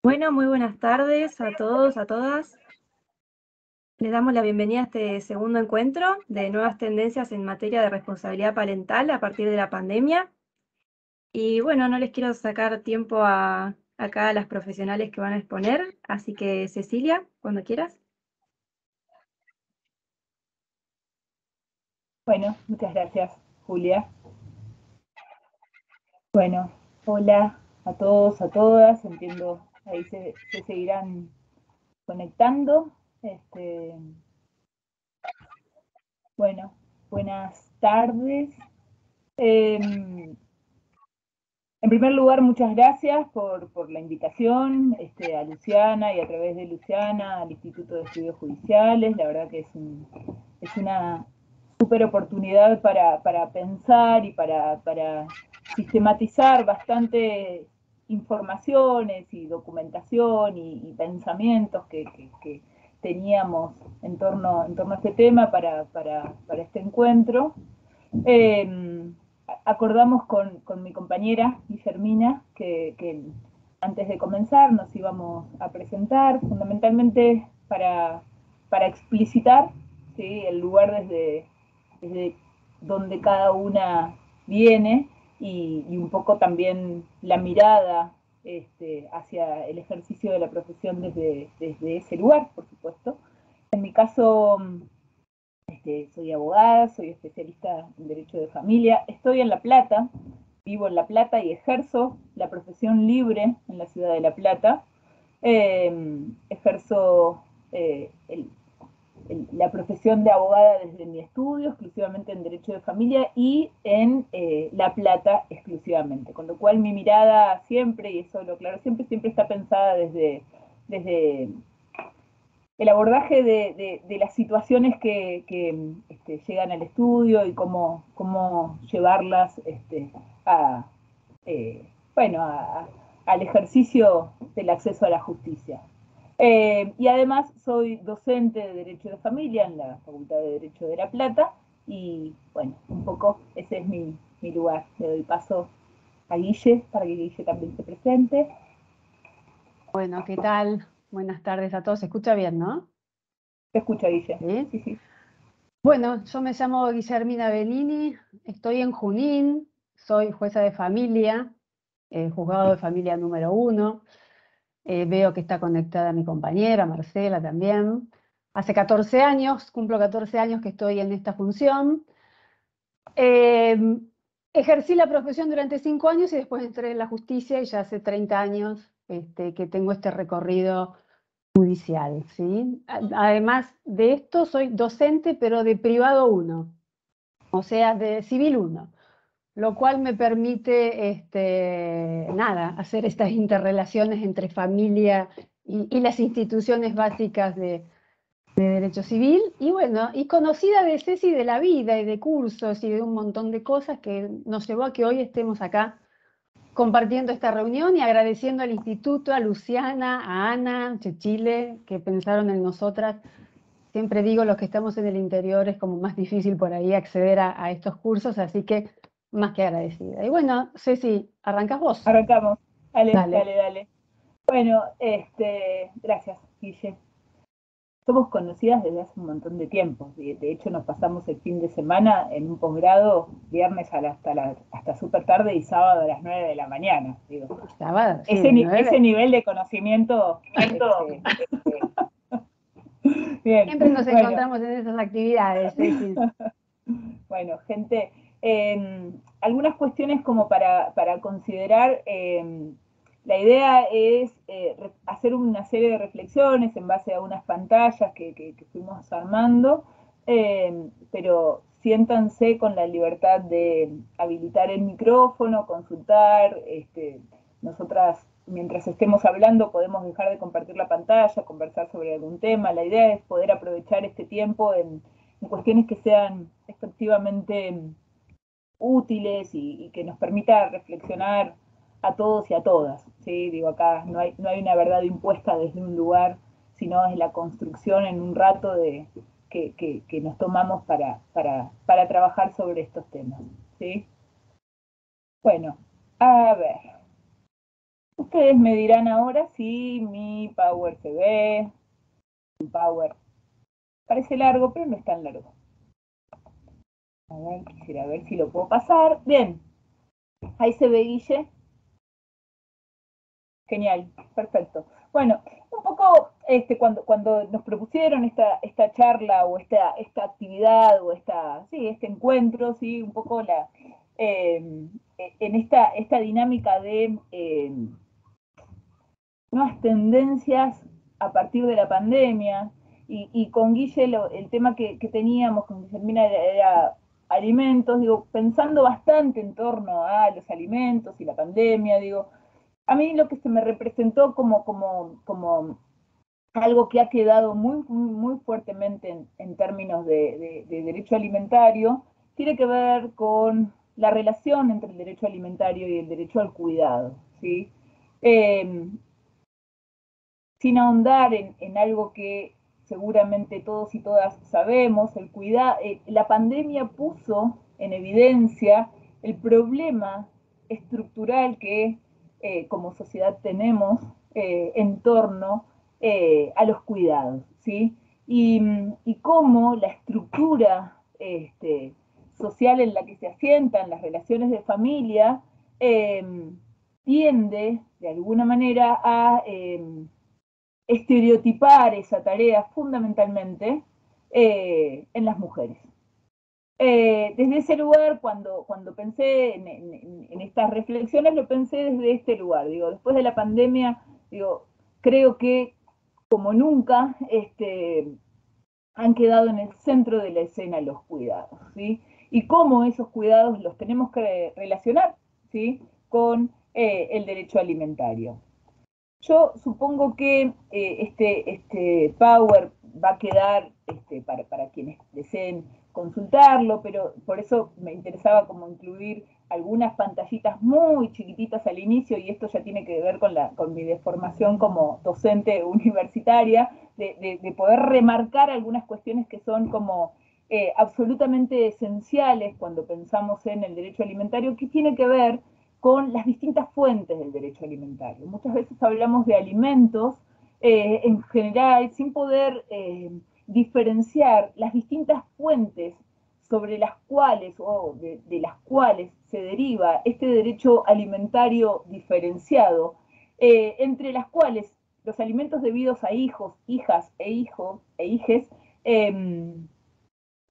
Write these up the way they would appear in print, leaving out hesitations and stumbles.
Bueno, muy buenas tardes a todos, a todas. Les damos la bienvenida a este segundo encuentro de nuevas tendencias en materia de responsabilidad parental a partir de la pandemia. Y bueno, no les quiero sacar tiempo acá a las profesionales que van a exponer, así que Cecilia, cuando quieras. Bueno, muchas gracias, Julia. Bueno, hola a todos, a todas. Entiendo, ahí se seguirán conectando. Bueno, buenas tardes. En primer lugar, muchas gracias por la invitación a Luciana y a través de Luciana al Instituto de Estudios Judiciales. La verdad que es una súper oportunidad para pensar y para sistematizar bastante informaciones y documentación y pensamientos que teníamos en torno a este tema para este encuentro. Eh, Acordamos con mi compañera Guillermina que antes de comenzar nos íbamos a presentar fundamentalmente para explicitar, ¿sí?, el lugar desde donde cada una viene y un poco también la mirada hacia el ejercicio de la profesión desde ese lugar, por supuesto. En mi caso, soy abogada, soy especialista en Derecho de Familia, estoy en La Plata, vivo en La Plata y ejerzo la profesión libre en la ciudad de La Plata. Ejerzo la profesión de abogada desde mi estudio, exclusivamente en Derecho de Familia, y en La Plata exclusivamente. Con lo cual mi mirada siempre, y eso lo claro, siempre está pensada desde el abordaje de las situaciones que llegan al estudio y cómo llevarlas a, bueno, al ejercicio del acceso a la justicia. Y además soy docente de Derecho de Familia en la Facultad de Derecho de La Plata y bueno, un poco ese es mi lugar. Le doy paso a Guille para que Guille también se presente. Bueno, ¿qué tal? Buenas tardes a todos. ¿Se escucha bien, no? Te escucha, Guille. ¿Sí? Sí, sí. Bueno, yo me llamo Guillermina Bellini, estoy en Junín, soy jueza de familia, juzgado de familia número 1. Veo que está conectada mi compañera, Marcela, también. Hace 14 años, cumplo 14 años que estoy en esta función. Ejercí la profesión durante 5 años y después entré en la justicia y ya hace 30 años que tengo este recorrido judicial, ¿sí? Además de esto, soy docente, pero de privado 1, o sea, de civil 1, lo cual me permite, nada, hacer estas interrelaciones entre familia y las instituciones básicas de derecho civil, y bueno, y conocida de Ceci de la vida y de cursos y de un montón de cosas que nos llevó a que hoy estemos acá compartiendo esta reunión y agradeciendo al Instituto, a Luciana, a Ana, Chechile, que pensaron en nosotras. Siempre digo, los que estamos en el interior es como más difícil por ahí acceder a estos cursos, así que más que agradecida. Y bueno, Ceci, ¿arrancás vos? Arrancamos. Dale, Dale. dale, dale. Bueno, gracias, Guille. Somos conocidas desde hace un montón de tiempo. De hecho, nos pasamos el fin de semana en un posgrado, viernes hasta súper tarde y sábado a las 9 de la mañana. Digo. Estaba, sí, Ese, de ese 9. nivel de conocimiento. Bien, Siempre nos bueno, encontramos en esas actividades, Ceci. bueno, gente. Algunas cuestiones como para considerar. La idea es hacer una serie de reflexiones en base a unas pantallas que fuimos armando, pero siéntanse con la libertad de habilitar el micrófono, consultar. Nosotras, mientras estemos hablando, podemos dejar de compartir la pantalla, conversar sobre algún tema. La idea es poder aprovechar este tiempo en cuestiones que sean efectivamente útiles y que nos permita reflexionar a todos y a todas. ¿Sí? Digo, acá no hay una verdad impuesta desde un lugar, sino es la construcción en un rato que nos tomamos para trabajar sobre estos temas. ¿Sí? Bueno, a ver. Ustedes me dirán ahora si mi power se ve. Mi power parece largo, pero no es tan largo. A ver, quisiera ver si lo puedo pasar. Bien, ahí se ve, Guille. Genial, perfecto. Bueno, un poco cuando nos propusieron esta charla o esta actividad o este encuentro, ¿sí? Un poco en esta dinámica de nuevas tendencias a partir de la pandemia, y con Guille el tema que teníamos con Guillermina era alimentos, digo, pensando bastante en torno a los alimentos y la pandemia, digo, a mí lo que se me representó como algo que ha quedado muy fuertemente en términos de derecho alimentario, tiene que ver con la relación entre el derecho alimentario y el derecho al cuidado, ¿sí? Eh, Sin ahondar en algo que seguramente todos y todas sabemos, la pandemia puso en evidencia el problema estructural que como sociedad tenemos en torno a los cuidados, ¿sí? Y cómo la estructura social en la que se asientan las relaciones de familia tiende, de alguna manera, a estereotipar esa tarea fundamentalmente en las mujeres. Desde ese lugar, cuando pensé en estas reflexiones, lo pensé desde este lugar. Digo, después de la pandemia, digo, creo que como nunca han quedado en el centro de la escena los cuidados, ¿sí? Y cómo esos cuidados los tenemos que relacionar, ¿sí? Con el derecho alimentario. Yo supongo que este Power va a quedar para quienes deseen consultarlo, pero por eso me interesaba como incluir algunas pantallitas muy chiquititas al inicio, y esto ya tiene que ver con mi deformación como docente universitaria, de poder remarcar algunas cuestiones que son como absolutamente esenciales cuando pensamos en el derecho alimentario, que tiene que ver con las distintas fuentes del derecho alimentario. Muchas veces hablamos de alimentos en general sin poder diferenciar las distintas fuentes sobre las cuales o de las cuales se deriva este derecho alimentario diferenciado, entre las cuales los alimentos debidos a hijos, hijas e hijes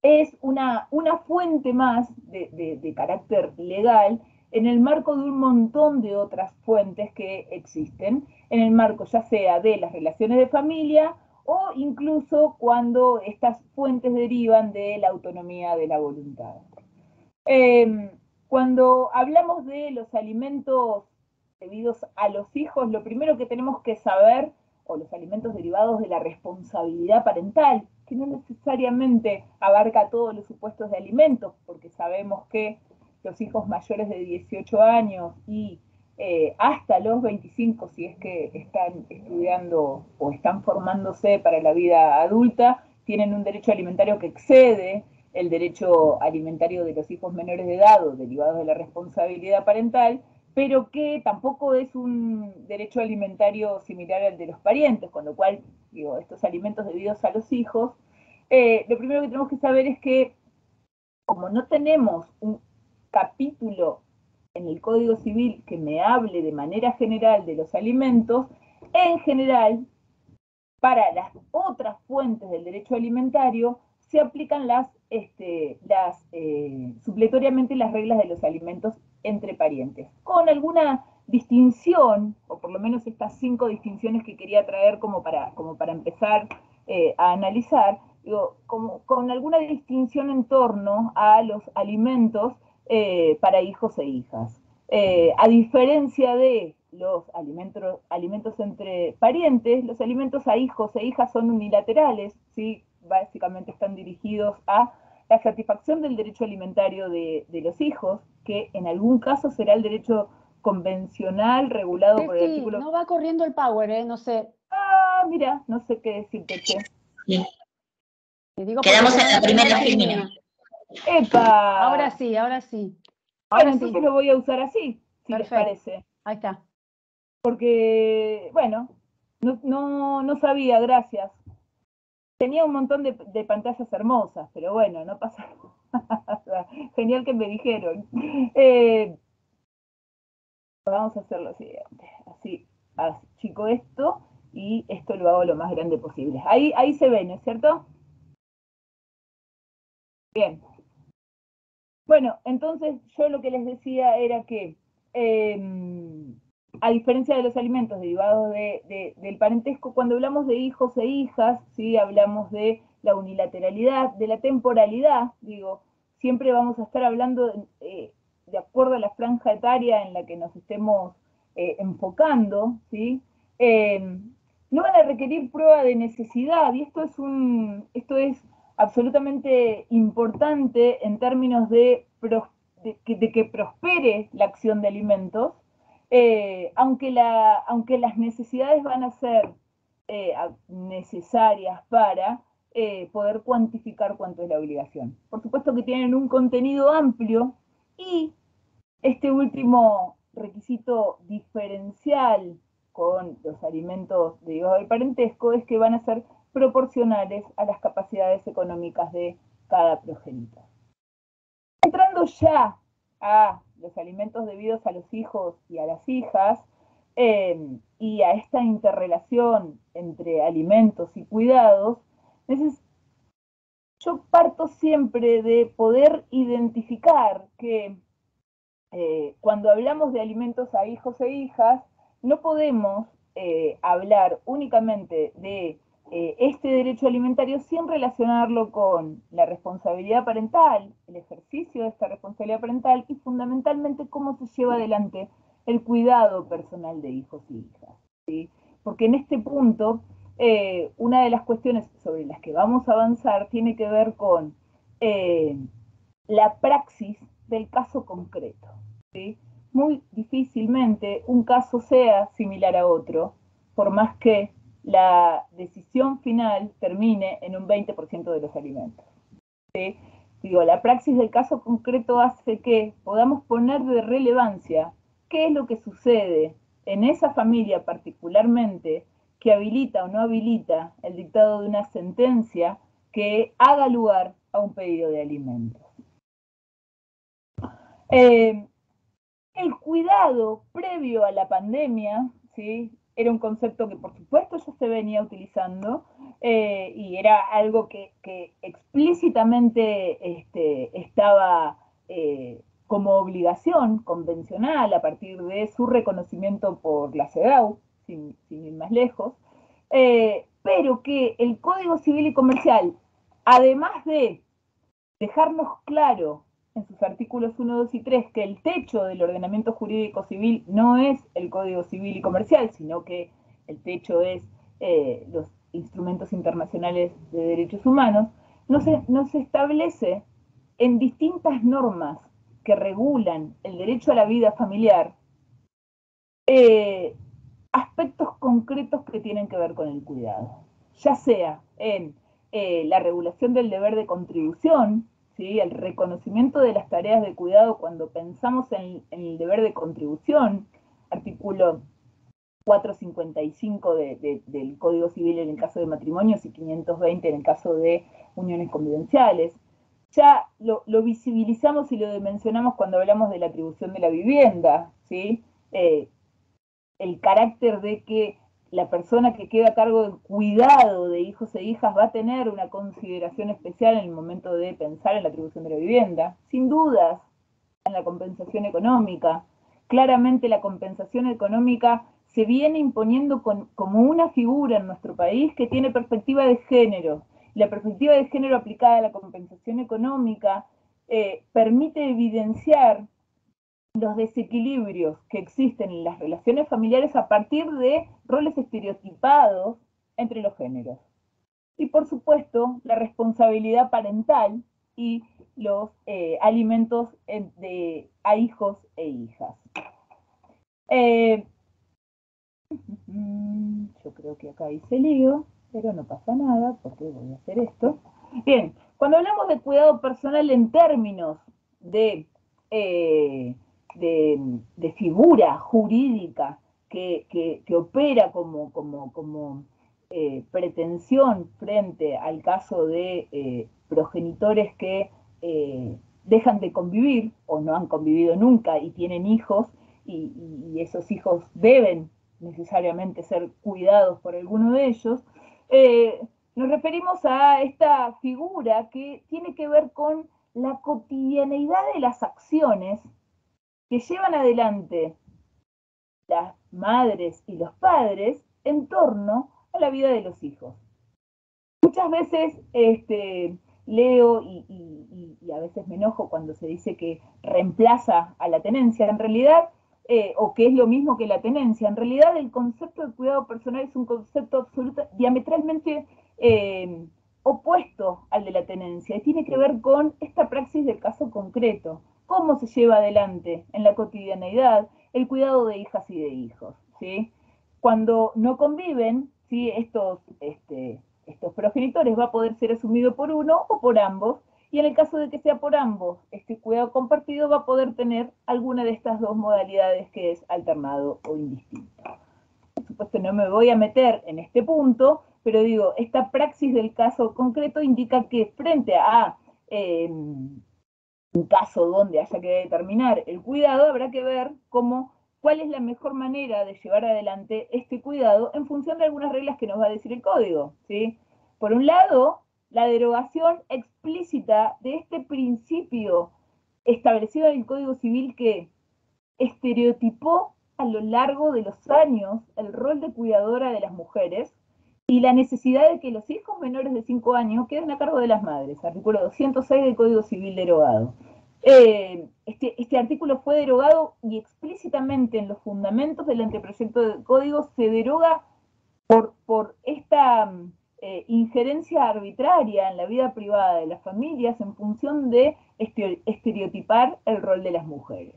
es una fuente más de carácter legal en el marco de un montón de otras fuentes que existen, en el marco ya sea de las relaciones de familia o incluso cuando estas fuentes derivan de la autonomía de la voluntad. Cuando hablamos de los alimentos debidos a los hijos, lo primero que tenemos que saber, o los alimentos derivados de la responsabilidad parental, que no necesariamente abarca todos los supuestos de alimentos, porque sabemos que los hijos mayores de 18 años y hasta los 25, si es que están estudiando o están formándose para la vida adulta, tienen un derecho alimentario que excede el derecho alimentario de los hijos menores de edad o derivados de la responsabilidad parental, pero que tampoco es un derecho alimentario similar al de los parientes, con lo cual, digo, estos alimentos debidos a los hijos, lo primero que tenemos que saber es que, como no tenemos un capítulo en el Código Civil que me hable de manera general de los alimentos, en general, para las otras fuentes del derecho alimentario, se aplican supletoriamente las reglas de los alimentos entre parientes, con alguna distinción, o por lo menos estas 5 distinciones que quería traer como para empezar a analizar, digo, con alguna distinción en torno a los alimentos para hijos e hijas. A diferencia de los alimentos entre parientes, los alimentos a hijos e hijas son unilaterales, ¿sí? Básicamente están dirigidos a la satisfacción del derecho alimentario de los hijos, que en algún caso será el derecho convencional regulado por el artículo... No va corriendo el Power, no sé. Ah, mira, no sé qué decirte, che. Sí. Quedamos en la primera línea. ¡Epa! Ahora sí, ahora sí. Bueno, entonces lo voy a usar así, si les Perfecto. parece. Ahí está. porque, bueno, no sabía, gracias. Tenía un montón de pantallas hermosas, pero bueno, no pasa nada. Genial que me dijeron. Vamos a hacer lo siguiente. Así achico esto y esto lo hago lo más grande posible. Ahí se ve, ¿no es cierto? Bien. Bueno, entonces yo lo que les decía era que, a diferencia de los alimentos derivados del parentesco, cuando hablamos de hijos e hijas, ¿sí? Hablamos de la unilateralidad, de la temporalidad, digo, siempre vamos a estar hablando de acuerdo a la franja etaria en la que nos estemos enfocando, ¿sí? No van a requerir prueba de necesidad, y esto es absolutamente importante en términos de que prospere la acción de alimentos, aunque las necesidades van a ser necesarias para poder cuantificar cuánto es la obligación. Por supuesto que tienen un contenido amplio y este último requisito diferencial con los alimentos derivados del parentesco es que van a ser proporcionales a las capacidades económicas de cada progenitor. Entrando ya a los alimentos debidos a los hijos y a las hijas, y a esta interrelación entre alimentos y cuidados, yo parto siempre de poder identificar que cuando hablamos de alimentos a hijos e hijas, no podemos hablar únicamente de este derecho alimentario sin relacionarlo con la responsabilidad parental, el ejercicio de esta responsabilidad parental y fundamentalmente cómo se lleva adelante el cuidado personal de hijos y hijas, ¿sí? Porque en este punto, una de las cuestiones sobre las que vamos a avanzar tiene que ver con la praxis del caso concreto, ¿sí? Muy difícilmente un caso sea similar a otro, por más que la decisión final termine en un 20% de los alimentos, ¿sí? Digo, la praxis del caso concreto hace que podamos poner de relevancia qué es lo que sucede en esa familia particularmente que habilita o no habilita el dictado de una sentencia que haga lugar a un pedido de alimentos. El cuidado previo a la pandemia, ¿sí? Era un concepto que por supuesto ya se venía utilizando, y era algo que explícitamente estaba como obligación convencional a partir de su reconocimiento por la CEDAW, sin ir más lejos, pero que el Código Civil y Comercial, además de dejarnos claro en sus artículos 1, 2 y 3 que el techo del ordenamiento jurídico civil no es el Código Civil y Comercial, sino que el techo es los instrumentos internacionales de derechos humanos, nos establece en distintas normas que regulan el derecho a la vida familiar aspectos concretos que tienen que ver con el cuidado, ya sea en la regulación del deber de contribución, ¿sí? El reconocimiento de las tareas de cuidado cuando pensamos en el deber de contribución, artículo 455 del Código Civil en el caso de matrimonios y 520 en el caso de uniones convivenciales. Ya lo visibilizamos y lo dimensionamos cuando hablamos de la atribución de la vivienda, ¿sí? El carácter de que la persona que queda a cargo del cuidado de hijos e hijas va a tener una consideración especial en el momento de pensar en la atribución de la vivienda. Sin dudas, en la compensación económica. Claramente la compensación económica se viene imponiendo como una figura en nuestro país que tiene perspectiva de género. La perspectiva de género aplicada a la compensación económica permite evidenciar los desequilibrios que existen en las relaciones familiares a partir de roles estereotipados entre los géneros. Y por supuesto, la responsabilidad parental y los alimentos a hijos e hijas. Yo creo que acá hice lío, pero no pasa nada porque voy a hacer esto. Bien, cuando hablamos de cuidado personal en términos de figura jurídica que opera como pretensión frente al caso de progenitores que dejan de convivir o no han convivido nunca y tienen hijos y esos hijos deben necesariamente ser cuidados por alguno de ellos, nos referimos a esta figura que tiene que ver con la cotidianeidad de las acciones que llevan adelante las madres y los padres en torno a la vida de los hijos. Muchas veces leo y a veces me enojo cuando se dice que reemplaza a la tenencia. En realidad, o que es lo mismo que la tenencia, en realidad el concepto de cuidado personal es un concepto diametralmente opuesto al de la tenencia y tiene que ver con esta praxis del caso concreto, cómo se lleva adelante en la cotidianeidad el cuidado de hijas y de hijos, ¿sí? Cuando no conviven, ¿sí? estos progenitores va a poder ser asumido por uno o por ambos, y en el caso de que sea por ambos, este cuidado compartido va a poder tener alguna de estas dos modalidades, que es alternado o indistinto. Por supuesto, no me voy a meter en este punto, pero digo, esta praxis del caso concreto indica que frente a un caso donde haya que determinar el cuidado, habrá que ver cuál es la mejor manera de llevar adelante este cuidado en función de algunas reglas que nos va a decir el código, ¿sí? Por un lado, la derogación explícita de este principio establecido en el Código Civil que estereotipó a lo largo de los años el rol de cuidadora de las mujeres y la necesidad de que los hijos menores de 5 años queden a cargo de las madres, artículo 206 del Código Civil derogado. Este artículo fue derogado y explícitamente en los fundamentos del anteproyecto de código se deroga por esta injerencia arbitraria en la vida privada de las familias en función de estereotipar el rol de las mujeres.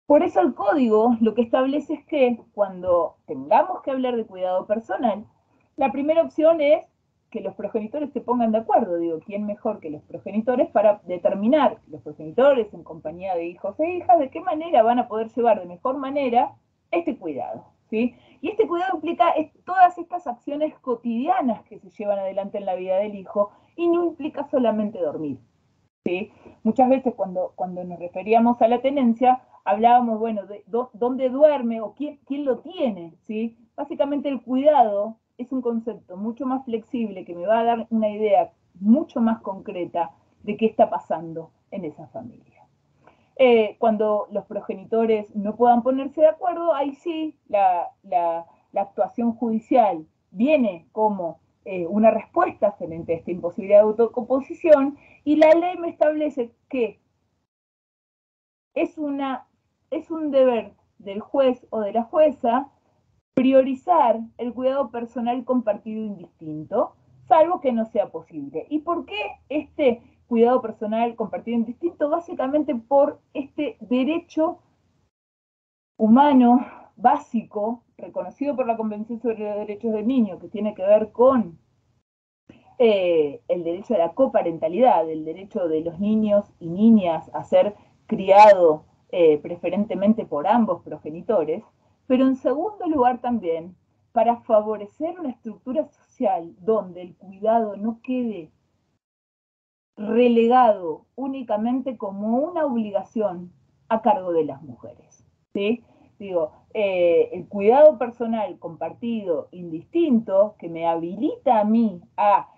Por eso el código lo que establece es que cuando tengamos que hablar de cuidado personal, la primera opción es que los progenitores se pongan de acuerdo. Digo, ¿quién mejor que los progenitores para determinar, los progenitores en compañía de hijos e hijas, de qué manera van a poder llevar de mejor manera este cuidado? ¿Sí? Y este cuidado implica todas estas acciones cotidianas que se llevan adelante en la vida del hijo y no implica solamente dormir. ¿Sí? Muchas veces cuando nos referíamos a la tenencia, hablábamos, bueno, de dónde duerme o quién lo tiene, ¿sí? Básicamente el cuidado es un concepto mucho más flexible que me va a dar una idea mucho más concreta de qué está pasando en esa familia. Cuando los progenitores no puedan ponerse de acuerdo, ahí sí la actuación judicial viene como una respuesta frente a esta imposibilidad de autocomposición, y la ley me establece que es un deber del juez o de la jueza priorizar el cuidado personal compartido indistinto, salvo que no sea posible. ¿Y por qué este cuidado personal compartido indistinto? Básicamente por este derecho humano básico reconocido por la Convención sobre los Derechos del Niño, que tiene que ver con el derecho a la coparentalidad, el derecho de los niños y niñas a ser criados preferentemente por ambos progenitores, pero en segundo lugar también para favorecer una estructura social donde el cuidado no quede relegado únicamente como una obligación a cargo de las mujeres, ¿sí? Digo, el cuidado personal compartido indistinto que me habilita a mí a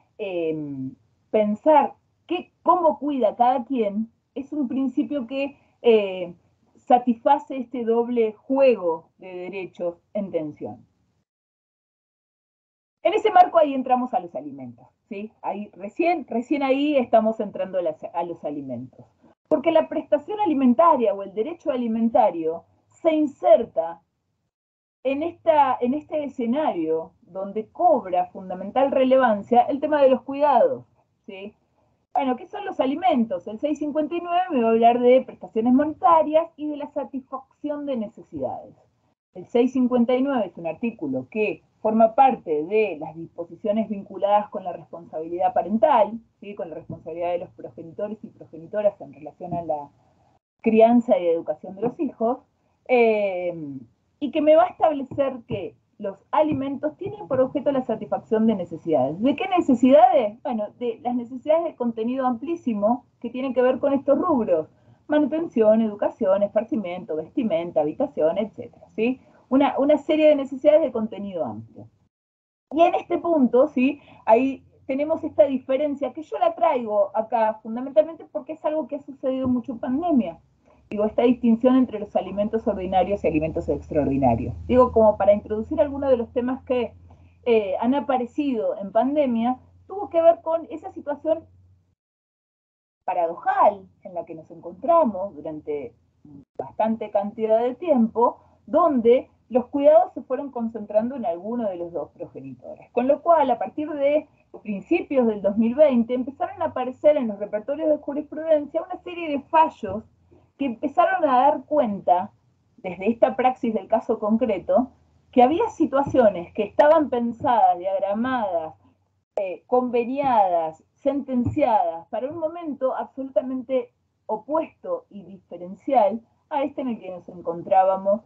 pensar cómo cuida cada quien es un principio que satisface este doble juego de derechos en tensión. En ese marco ahí entramos a los alimentos, ¿sí? Recién ahí estamos entrando a los alimentos. Porque la prestación alimentaria o el derecho alimentario se inserta en este escenario donde cobra fundamental relevancia el tema de los cuidados, ¿sí? Bueno, ¿qué son los alimentos? El 659 me va a hablar de prestaciones monetarias y de la satisfacción de necesidades. El 659 es un artículo que forma parte de las disposiciones vinculadas con la responsabilidad parental, ¿sí? Con la responsabilidad de los progenitores y progenitoras en relación a la crianza y educación de los hijos, y que me va a establecer que los alimentos tienen por objeto la satisfacción de necesidades. ¿De qué necesidades? Bueno, de las necesidades de contenido amplísimo que tienen que ver con estos rubros: manutención, educación, esparcimiento, vestimenta, habitación, etcétera, ¿sí? Una serie de necesidades de contenido amplio. Y en este punto, ¿sí? Ahí tenemos esta diferencia que yo la traigo acá fundamentalmente porque es algo que ha sucedido mucho en pandemia. Digo, esta distinción entre los alimentos ordinarios y alimentos extraordinarios. Digo, como para introducir algunos de los temas que han aparecido en pandemia, tuvo que ver con esa situación paradojal en la que nos encontramos durante bastante cantidad de tiempo, donde los cuidados se fueron concentrando en alguno de los dos progenitores. Con lo cual, a partir de principios del 2020, empezaron a aparecer en los repertorios de jurisprudencia una serie de fallos que empezaron a dar cuenta, desde esta praxis del caso concreto, que había situaciones que estaban pensadas, diagramadas, conveniadas, sentenciadas para un momento absolutamente opuesto y diferencial a este en el que nos encontrábamos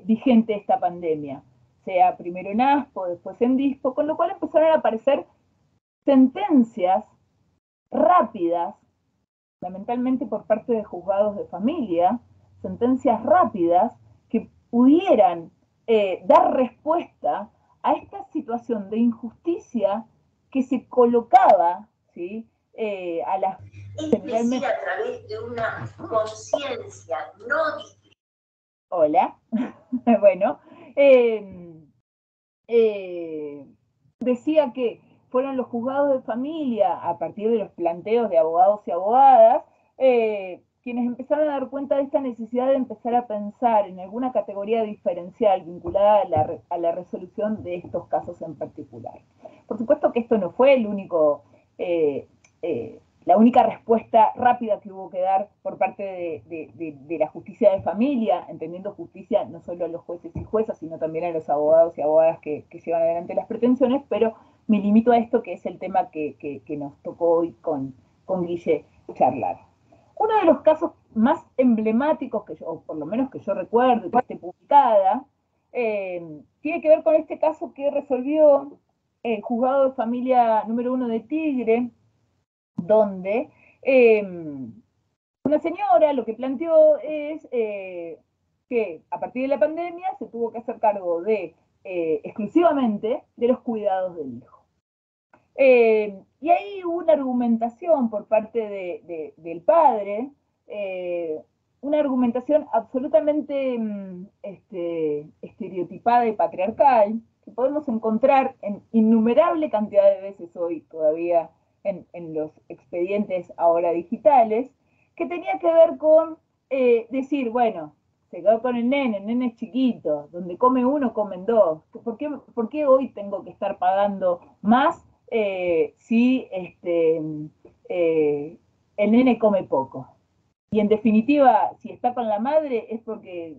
vigente esta pandemia, sea primero en ASPO, después en DISPO, con lo cual empezaron a aparecer sentencias rápidas, fundamentalmente por parte de juzgados de familia, sentencias rápidas que pudieran dar respuesta a esta situación de injusticia que se colocaba, ¿sí? A las... Es decir, a través de una conciencia no... Hola. Bueno, decía que fueron los juzgados de familia, a partir de los planteos de abogados y abogadas, quienes empezaron a dar cuenta de esta necesidad de empezar a pensar en alguna categoría diferencial vinculada a la resolución de estos casos en particular. Por supuesto que esto no fue el único, la única respuesta rápida que hubo que dar por parte de la justicia de familia, entendiendo justicia no solo a los jueces y juezas, sino también a los abogados y abogadas que llevan adelante las pretensiones, pero me limito a esto, que es el tema que nos tocó hoy con Guille charlar. Uno de los casos más emblemáticos, o por lo menos que yo recuerdo, que esté publicada, tiene que ver con este caso que resolvió el juzgado de familia número 1 de Tigre, donde una señora lo que planteó es que a partir de la pandemia se tuvo que hacer cargo exclusivamente de los cuidados del hijo. Y ahí hubo una argumentación por parte del padre, una argumentación absolutamente estereotipada y patriarcal, que podemos encontrar en innumerable cantidad de veces hoy todavía en los expedientes ahora digitales, que tenía que ver con decir, bueno, se quedó con el nene es chiquito, donde come uno, comen dos. ¿Por qué hoy tengo que estar pagando más si el nene come poco? Y en definitiva, si está con la madre es porque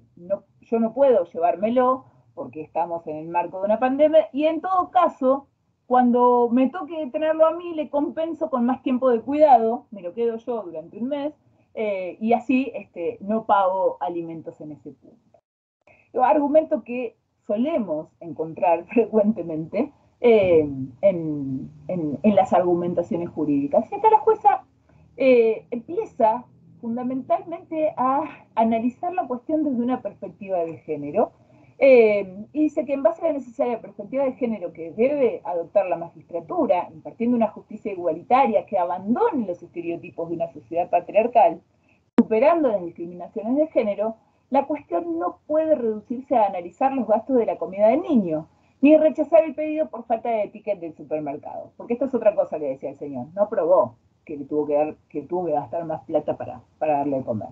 yo no puedo llevármelo, porque estamos en el marco de una pandemia, y en todo caso, cuando me toque tenerlo a mí, le compenso con más tiempo de cuidado, me lo quedo yo durante un mes, y así no pago alimentos en ese punto. Argumento que solemos encontrar frecuentemente en las argumentaciones jurídicas. Y acá la jueza empieza fundamentalmente a analizar la cuestión desde una perspectiva de género, y dice que en base a la necesaria perspectiva de género que debe adoptar la magistratura, impartiendo una justicia igualitaria que abandone los estereotipos de una sociedad patriarcal, superando las discriminaciones de género, la cuestión no puede reducirse a analizar los gastos de la comida del niño, ni rechazar el pedido por falta de ticket del supermercado. Porque esto es otra cosa que decía el señor, no probó que tuvo que gastar más plata para darle de comer.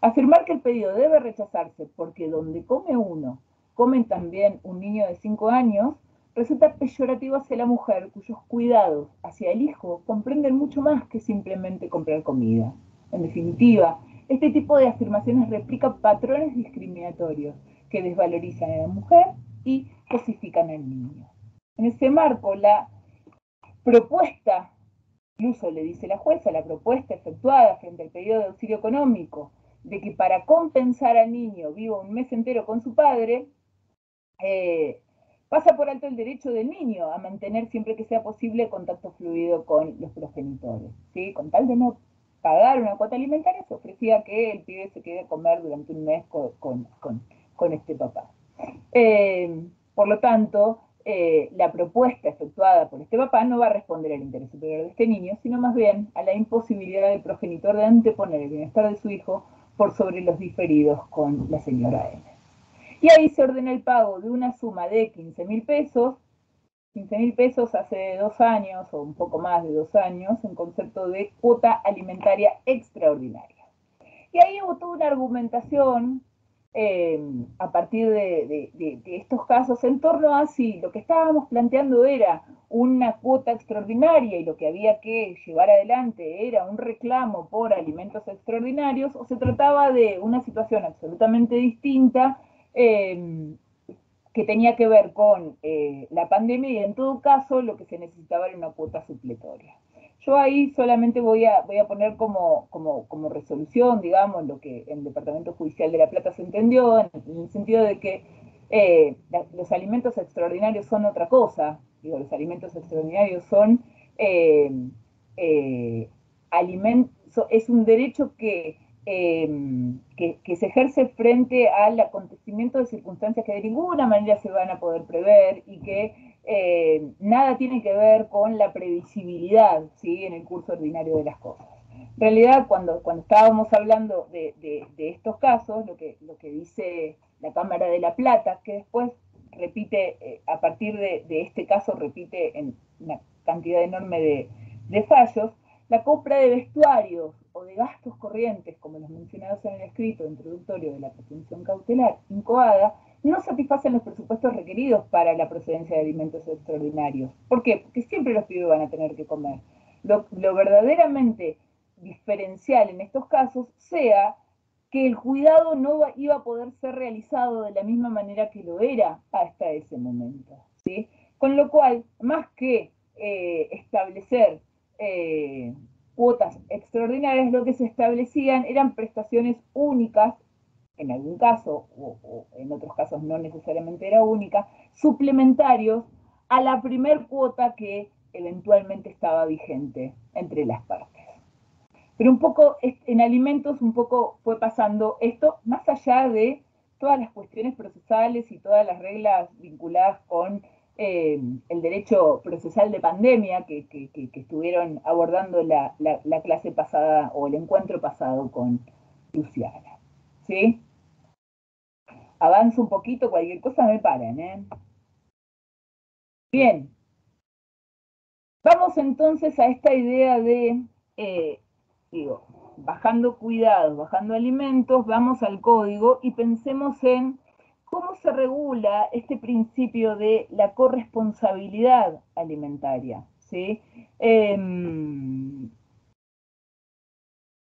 Afirmar que el pedido debe rechazarse porque donde come uno, comen también un niño de 5 años, resulta peyorativo hacia la mujer cuyos cuidados hacia el hijo comprenden mucho más que simplemente comprar comida. En definitiva, este tipo de afirmaciones replican patrones discriminatorios que desvalorizan a la mujer y cosifican al niño. En ese marco, la propuesta, incluso le dice la jueza, la propuesta efectuada frente al pedido de auxilio económico de que para compensar al niño viva un mes entero con su padre, pasa por alto el derecho del niño a mantener siempre que sea posible contacto fluido con los progenitores, ¿sí? Con tal de no pagar una cuota alimentaria, se ofrecía que el pibe se quede a comer durante un mes con este papá. Por lo tanto, la propuesta efectuada por este papá no va a responder al interés superior de este niño, sino más bien a la imposibilidad del progenitor de anteponer el bienestar de su hijo por sobre los diferidos con la señora M. Y ahí se ordena el pago de una suma de 15.000 pesos, 15.000 pesos hace 2 años, o un poco más de 2 años, en concepto de cuota alimentaria extraordinaria. Y ahí hubo toda una argumentación a partir de estos casos en torno a si lo que estábamos planteando era una cuota extraordinaria y lo que había que llevar adelante era un reclamo por alimentos extraordinarios, o se trataba de una situación absolutamente distinta que tenía que ver con la pandemia, y en todo caso lo que se necesitaba era una cuota supletoria. Yo ahí solamente voy a poner como resolución, digamos, lo que en el Departamento Judicial de La Plata se entendió, en el sentido de que los alimentos extraordinarios son otra cosa. Digo, los alimentos extraordinarios son es un derecho que se ejerce frente al acontecimiento de circunstancias que de ninguna manera se van a poder prever y que nada tiene que ver con la previsibilidad, ¿sí?, en el curso ordinario de las cosas. En realidad, cuando estábamos hablando de estos casos, lo que dice la Cámara de La Plata, que después repite, a partir de este caso, repite en una cantidad enorme de fallos, la compra de vestuarios o de gastos corrientes, como los mencionados en el escrito introductorio de la presunción cautelar incoada, no satisfacen los presupuestos requeridos para la procedencia de alimentos extraordinarios. ¿Por qué? Porque siempre los pibes van a tener que comer. Lo verdaderamente diferencial en estos casos sea que el cuidado no iba a poder ser realizado de la misma manera que lo era hasta ese momento, ¿sí? Con lo cual, más que establecer cuotas extraordinarias, lo que se establecían eran prestaciones únicas, en algún caso, o en otros casos no necesariamente era única, suplementarios a la primer cuota que eventualmente estaba vigente entre las partes. Pero un poco en alimentos un poco fue pasando esto, más allá de todas las cuestiones procesales y todas las reglas vinculadas con el derecho procesal de pandemia que estuvieron abordando la clase pasada o el encuentro pasado con Luciana. ¿Sí? Avanzo un poquito, cualquier cosa me paran, ¿eh? Bien. Vamos entonces a esta idea de, bajando cuidados, bajando alimentos, vamos al código y pensemos en cómo se regula este principio de la corresponsabilidad alimentaria, ¿sí?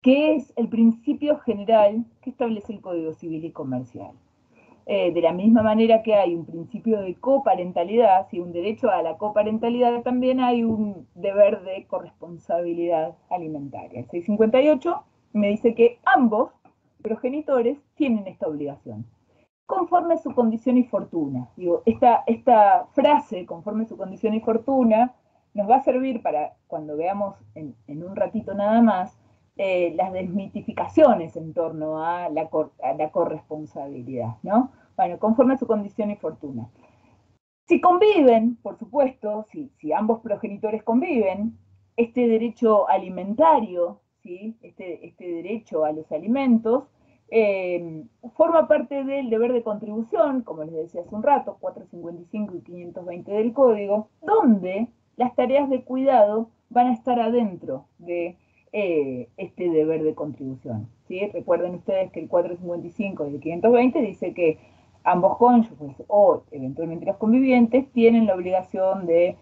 Que es el principio general que establece el Código Civil y Comercial. De la misma manera que hay un principio de coparentalidad, ¿sí?, un derecho a la coparentalidad, también hay un deber de corresponsabilidad alimentaria. El 658 me dice que ambos progenitores tienen esta obligación, conforme a su condición y fortuna. Digo, esta frase, conforme a su condición y fortuna, nos va a servir para, cuando veamos en un ratito nada más, las desmitificaciones en torno a la corresponsabilidad, ¿no? Bueno, conforme a su condición y fortuna. Si conviven, por supuesto, si ambos progenitores conviven, este derecho alimentario, ¿sí?, este derecho a los alimentos, forma parte del deber de contribución, como les decía hace un rato, 455 y 520 del Código, donde las tareas de cuidado van a estar adentro de este deber de contribución, ¿sí? Recuerden ustedes que el 455 y el 520 dice que ambos cónyuges o eventualmente los convivientes tienen la obligación de,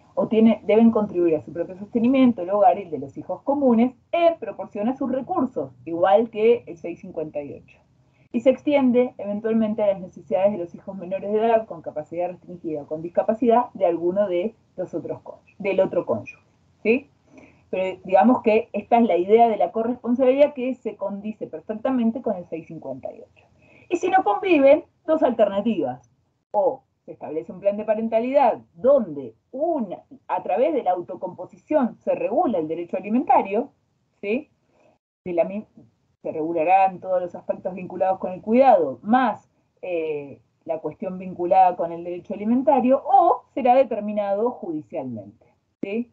deben contribuir a su propio sostenimiento, el hogar y el de los hijos comunes en proporción a sus recursos, igual que el 658. Y se extiende eventualmente a las necesidades de los hijos menores de edad con capacidad restringida o con discapacidad de alguno de los otros del otro cónyuge, ¿sí? pero digamos que esta es la idea de la corresponsabilidad que se condice perfectamente con el 658. Y si no conviven, dos alternativas. O se establece un plan de parentalidad donde a través de la autocomposición se regula el derecho alimentario, ¿sí? Se regularán todos los aspectos vinculados con el cuidado, más la cuestión vinculada con el derecho alimentario, o será determinado judicialmente, ¿sí?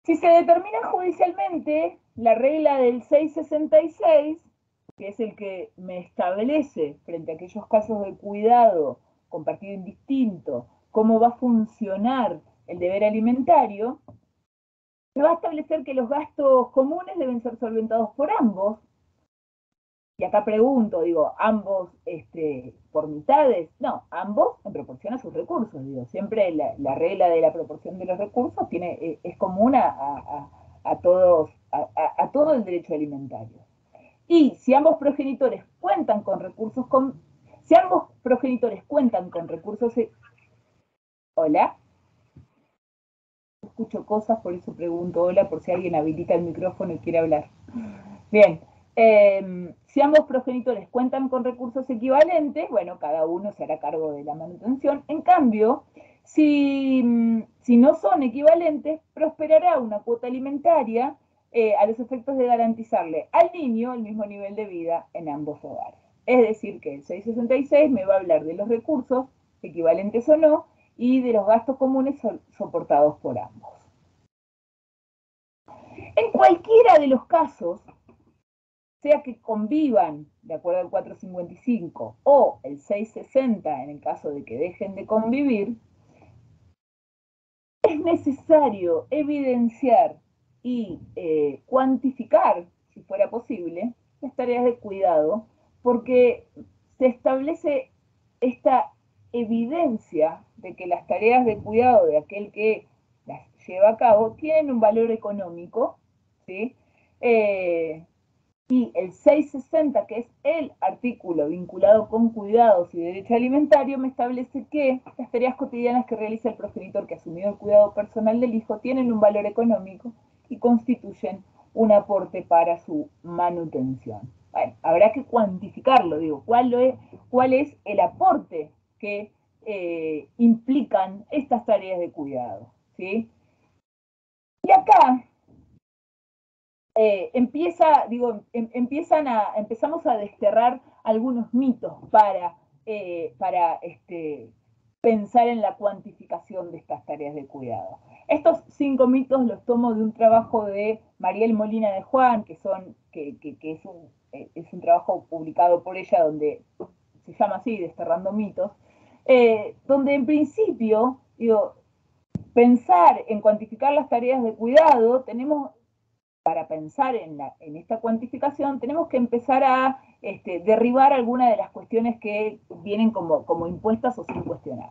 Si se determina judicialmente, la regla del 666, que es el que me establece frente a aquellos casos de cuidado compartido indistinto, cómo va a funcionar el deber alimentario, me va a establecer que los gastos comunes deben ser solventados por ambos. Y acá pregunto, digo, ¿ambos por mitades? No, ambos en proporción a sus recursos. Digo, siempre la regla de la proporción de los recursos es común a todo el derecho alimentario. Y si ambos progenitores cuentan con recursos, hola, escucho cosas, por eso pregunto hola, por si alguien habilita el micrófono y quiere hablar. Bien, si ambos progenitores cuentan con recursos equivalentes, bueno, cada uno se hará cargo de la manutención. En cambio, si no son equivalentes, prosperará una cuota alimentaria a los efectos de garantizarle al niño el mismo nivel de vida en ambos hogares. Es decir, que el 666 me va a hablar de los recursos, equivalentes o no, y de los gastos comunes soportados por ambos. En cualquiera de los casos, sea que convivan de acuerdo al 455 o el 660 en el caso de que dejen de convivir, es necesario evidenciar y cuantificar, si fuera posible, las tareas de cuidado, porque se establece esta evidencia de que las tareas de cuidado de aquel que las lleva a cabo tienen un valor económico, ¿sí? Y el 660, que es el artículo vinculado con cuidados y derecho alimentario, me establece que las tareas cotidianas que realiza el progenitor que ha asumido el cuidado personal del hijo tienen un valor económico y constituyen un aporte para su manutención. Bueno, habrá que cuantificarlo, digo, cuál es el aporte que implican estas tareas de cuidado, ¿sí? Y acá empezamos a desterrar algunos mitos para pensar en la cuantificación de estas tareas de cuidado. Estos 5 mitos los tomo de un trabajo de Mariel Molina de Juan, que es un trabajo publicado por ella, donde se llama así, Desterrando mitos, donde en principio, pensar en cuantificar las tareas de cuidado, para pensar en esta cuantificación, tenemos que empezar a derribar algunas de las cuestiones que vienen como impuestas o sin cuestionar.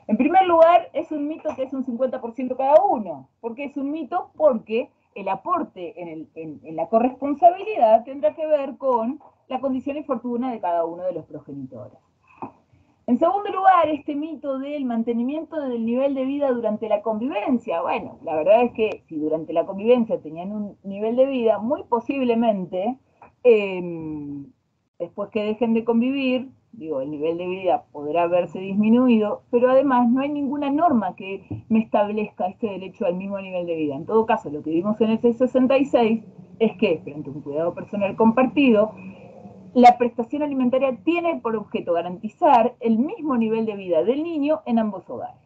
En primer lugar, es un mito que es un 50% cada uno. ¿Por qué es un mito? Porque el aporte en la corresponsabilidad tendrá que ver con la condición y fortuna de cada uno de los progenitores. En segundo lugar, este mito del mantenimiento del nivel de vida durante la convivencia. Bueno, la verdad es que si durante la convivencia tenían un nivel de vida, muy posiblemente, después que dejen de convivir, el nivel de vida podrá verse disminuido, pero además no hay ninguna norma que me establezca este derecho al mismo nivel de vida. En todo caso, lo que vimos en el 666 es que, frente a un cuidado personal compartido, la prestación alimentaria tiene por objeto garantizar el mismo nivel de vida del niño en ambos hogares.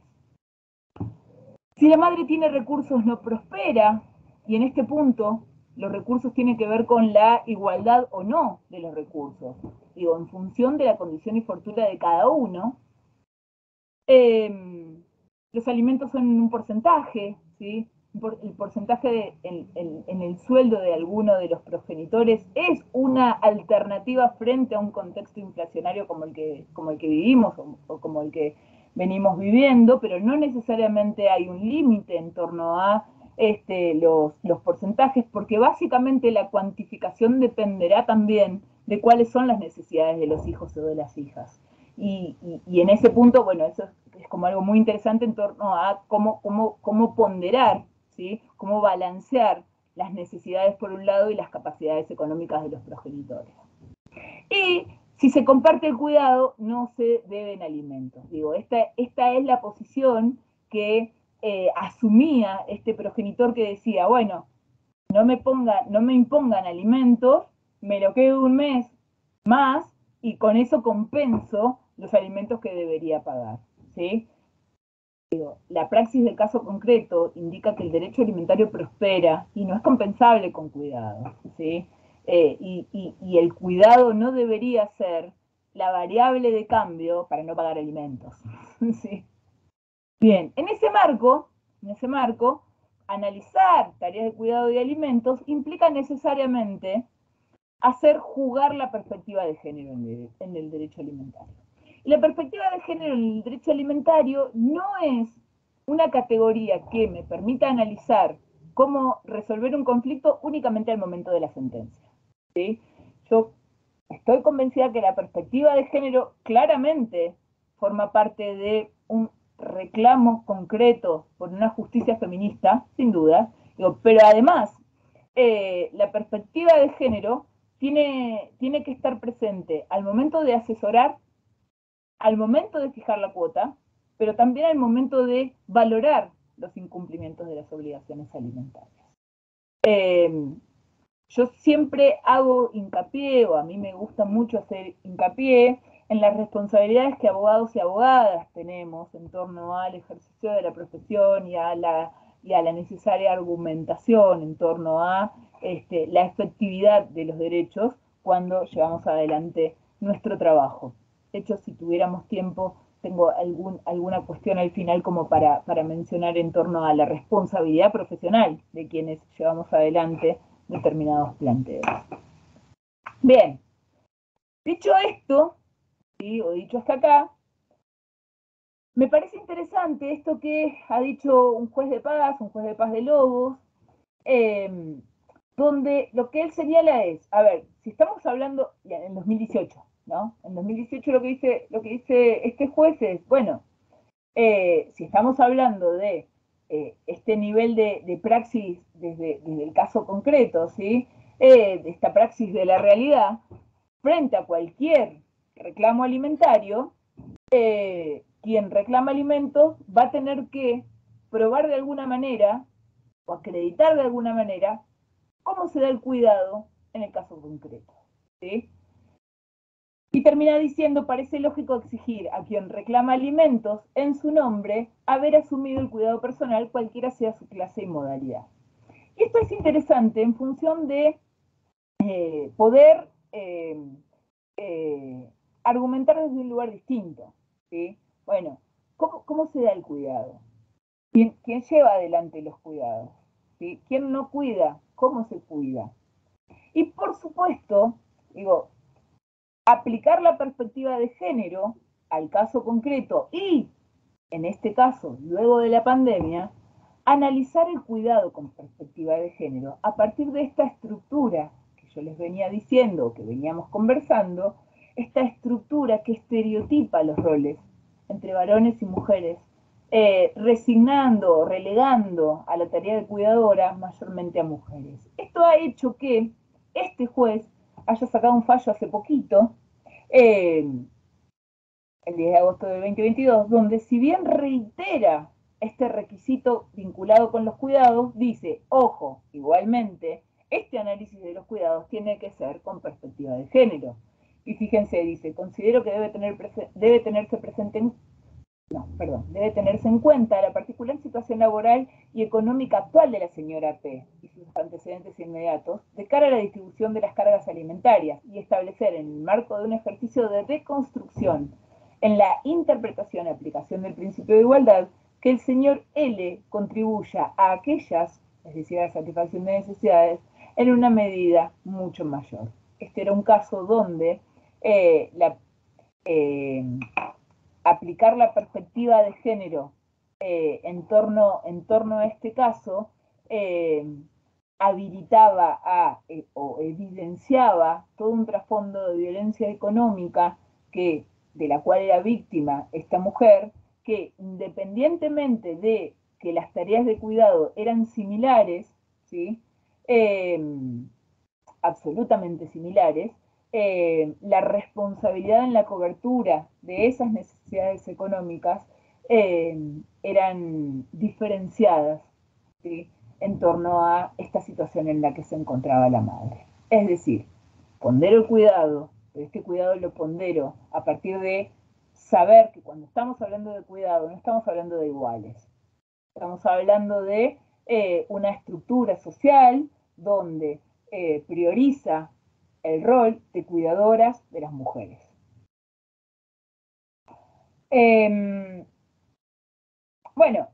Si la madre tiene recursos, no prospera, y en este punto los recursos tienen que ver con la igualdad o no de los recursos. En función de la condición y fortuna de cada uno, los alimentos son un porcentaje, ¿sí? El porcentaje en el sueldo de alguno de los progenitores es una alternativa frente a un contexto inflacionario como el que vivimos o como el que venimos viviendo, pero no necesariamente hay un límite en torno a los porcentajes, porque básicamente la cuantificación dependerá también de cuáles son las necesidades de los hijos o de las hijas. Y en ese punto, bueno, eso es como algo muy interesante en torno a cómo ponderar, ¿sí? Cómo balancear las necesidades por un lado y las capacidades económicas de los progenitores. Y si se comparte el cuidado, no se deben alimentos. Digo, esta es la posición que asumía este progenitor que decía, bueno, no me impongan alimentos, me lo quedo un mes más y con eso compenso los alimentos que debería pagar, ¿sí? Digo, la praxis del caso concreto indica que el derecho alimentario prospera y no es compensable con cuidado, ¿sí? Y el cuidado no debería ser la variable de cambio para no pagar alimentos, ¿sí? Bien, en ese marco, analizar tareas de cuidado de alimentos implica necesariamente hacer jugar la perspectiva de género en el derecho alimentario. Y la perspectiva de género en el derecho alimentario no es una categoría que me permita analizar cómo resolver un conflicto únicamente al momento de la sentencia, ¿sí? Yo estoy convencida que la perspectiva de género claramente forma parte de un reclamo concreto por una justicia feminista, sin duda, pero además la perspectiva de género tiene que estar presente al momento de asesorar, al momento de fijar la cuota, pero también al momento de valorar los incumplimientos de las obligaciones alimentarias. Yo siempre hago hincapié, o a mí me gusta mucho hacer hincapié, en las responsabilidades que abogados y abogadas tenemos en torno al ejercicio de la profesión y a la necesaria argumentación en torno a la efectividad de los derechos cuando llevamos adelante nuestro trabajo. De hecho, si tuviéramos tiempo, tengo alguna cuestión al final como para mencionar en torno a la responsabilidad profesional de quienes llevamos adelante determinados planteos. Bien, dicho esto, ¿sí? O dicho hasta acá, me parece interesante esto que ha dicho un juez de paz de Lobos, donde lo que él señala es, a ver, si estamos hablando, en 2018, ¿no? En 2018 lo que dice este juez es, bueno, si estamos hablando de este nivel de praxis desde el caso concreto, ¿sí? De esta praxis de la realidad, frente a cualquier reclamo alimentario, quien reclama alimentos va a tener que probar de alguna manera o acreditar de alguna manera cómo se da el cuidado en el caso concreto, ¿sí? Y termina diciendo, parece lógico exigir a quien reclama alimentos en su nombre haber asumido el cuidado personal cualquiera sea su clase y modalidad. Y esto es interesante en función de poder argumentar desde un lugar distinto, ¿sí? Bueno, ¿cómo se da el cuidado? ¿Quién lleva adelante los cuidados? ¿Sí? ¿Quién no cuida? ¿Cómo se cuida? Y por supuesto, digo, aplicar la perspectiva de género al caso concreto y, en este caso, luego de la pandemia, analizar el cuidado con perspectiva de género a partir de esta estructura que yo les venía diciendo, que veníamos conversando, esta estructura que estereotipa los roles entre varones y mujeres, resignando, relegando a la tarea de cuidadora mayormente a mujeres. Esto ha hecho que este juez haya sacado un fallo hace poquito, el 10 de agosto de 2022, donde si bien reitera este requisito vinculado con los cuidados, dice, ojo, igualmente, este análisis de los cuidados tiene que ser con perspectiva de género. Y fíjense, dice, considero que debe tenerse en cuenta la particular situación laboral y económica actual de la señora P. y sus antecedentes inmediatos de cara a la distribución de las cargas alimentarias y establecer en el marco de un ejercicio de reconstrucción en la interpretación y aplicación del principio de igualdad que el señor L contribuya a aquellas, es decir, a la satisfacción de necesidades, en una medida mucho mayor. Este era un caso donde aplicar la perspectiva de género en torno a este caso habilitaba o evidenciaba todo un trasfondo de violencia económica de la cual era víctima esta mujer, que independientemente de que las tareas de cuidado eran similares, ¿sí? Absolutamente similares, la responsabilidad en la cobertura de esas necesidades económicas eran diferenciadas, ¿sí? En torno a esta situación en la que se encontraba la madre. Es decir, pondero el cuidado, pero este cuidado lo pondero a partir de saber que cuando estamos hablando de cuidado no estamos hablando de iguales, estamos hablando de una estructura social donde prioriza el rol de cuidadoras de las mujeres. Bueno,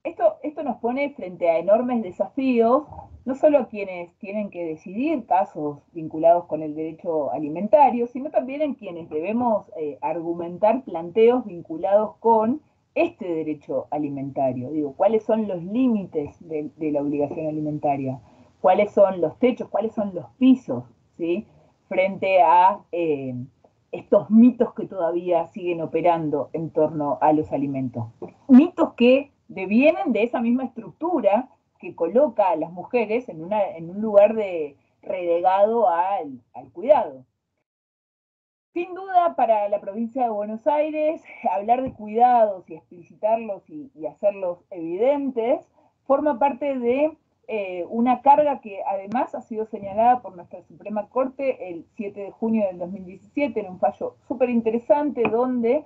esto nos pone frente a enormes desafíos, no solo a quienes tienen que decidir casos vinculados con el derecho alimentario, sino también en quienes debemos argumentar planteos vinculados con este derecho alimentario. Digo, ¿cuáles son los límites de la obligación alimentaria? ¿Cuáles son los techos? ¿Cuáles son los pisos? ¿Sí? Frente a estos mitos que todavía siguen operando en torno a los alimentos. Mitos que devienen de esa misma estructura que coloca a las mujeres en un lugar de relegado al cuidado. Sin duda, para la provincia de Buenos Aires, hablar de cuidados y explicitarlos y hacerlos evidentes forma parte de una carga que además ha sido señalada por nuestra Suprema Corte el 7 de junio del 2017 en un fallo súper interesante donde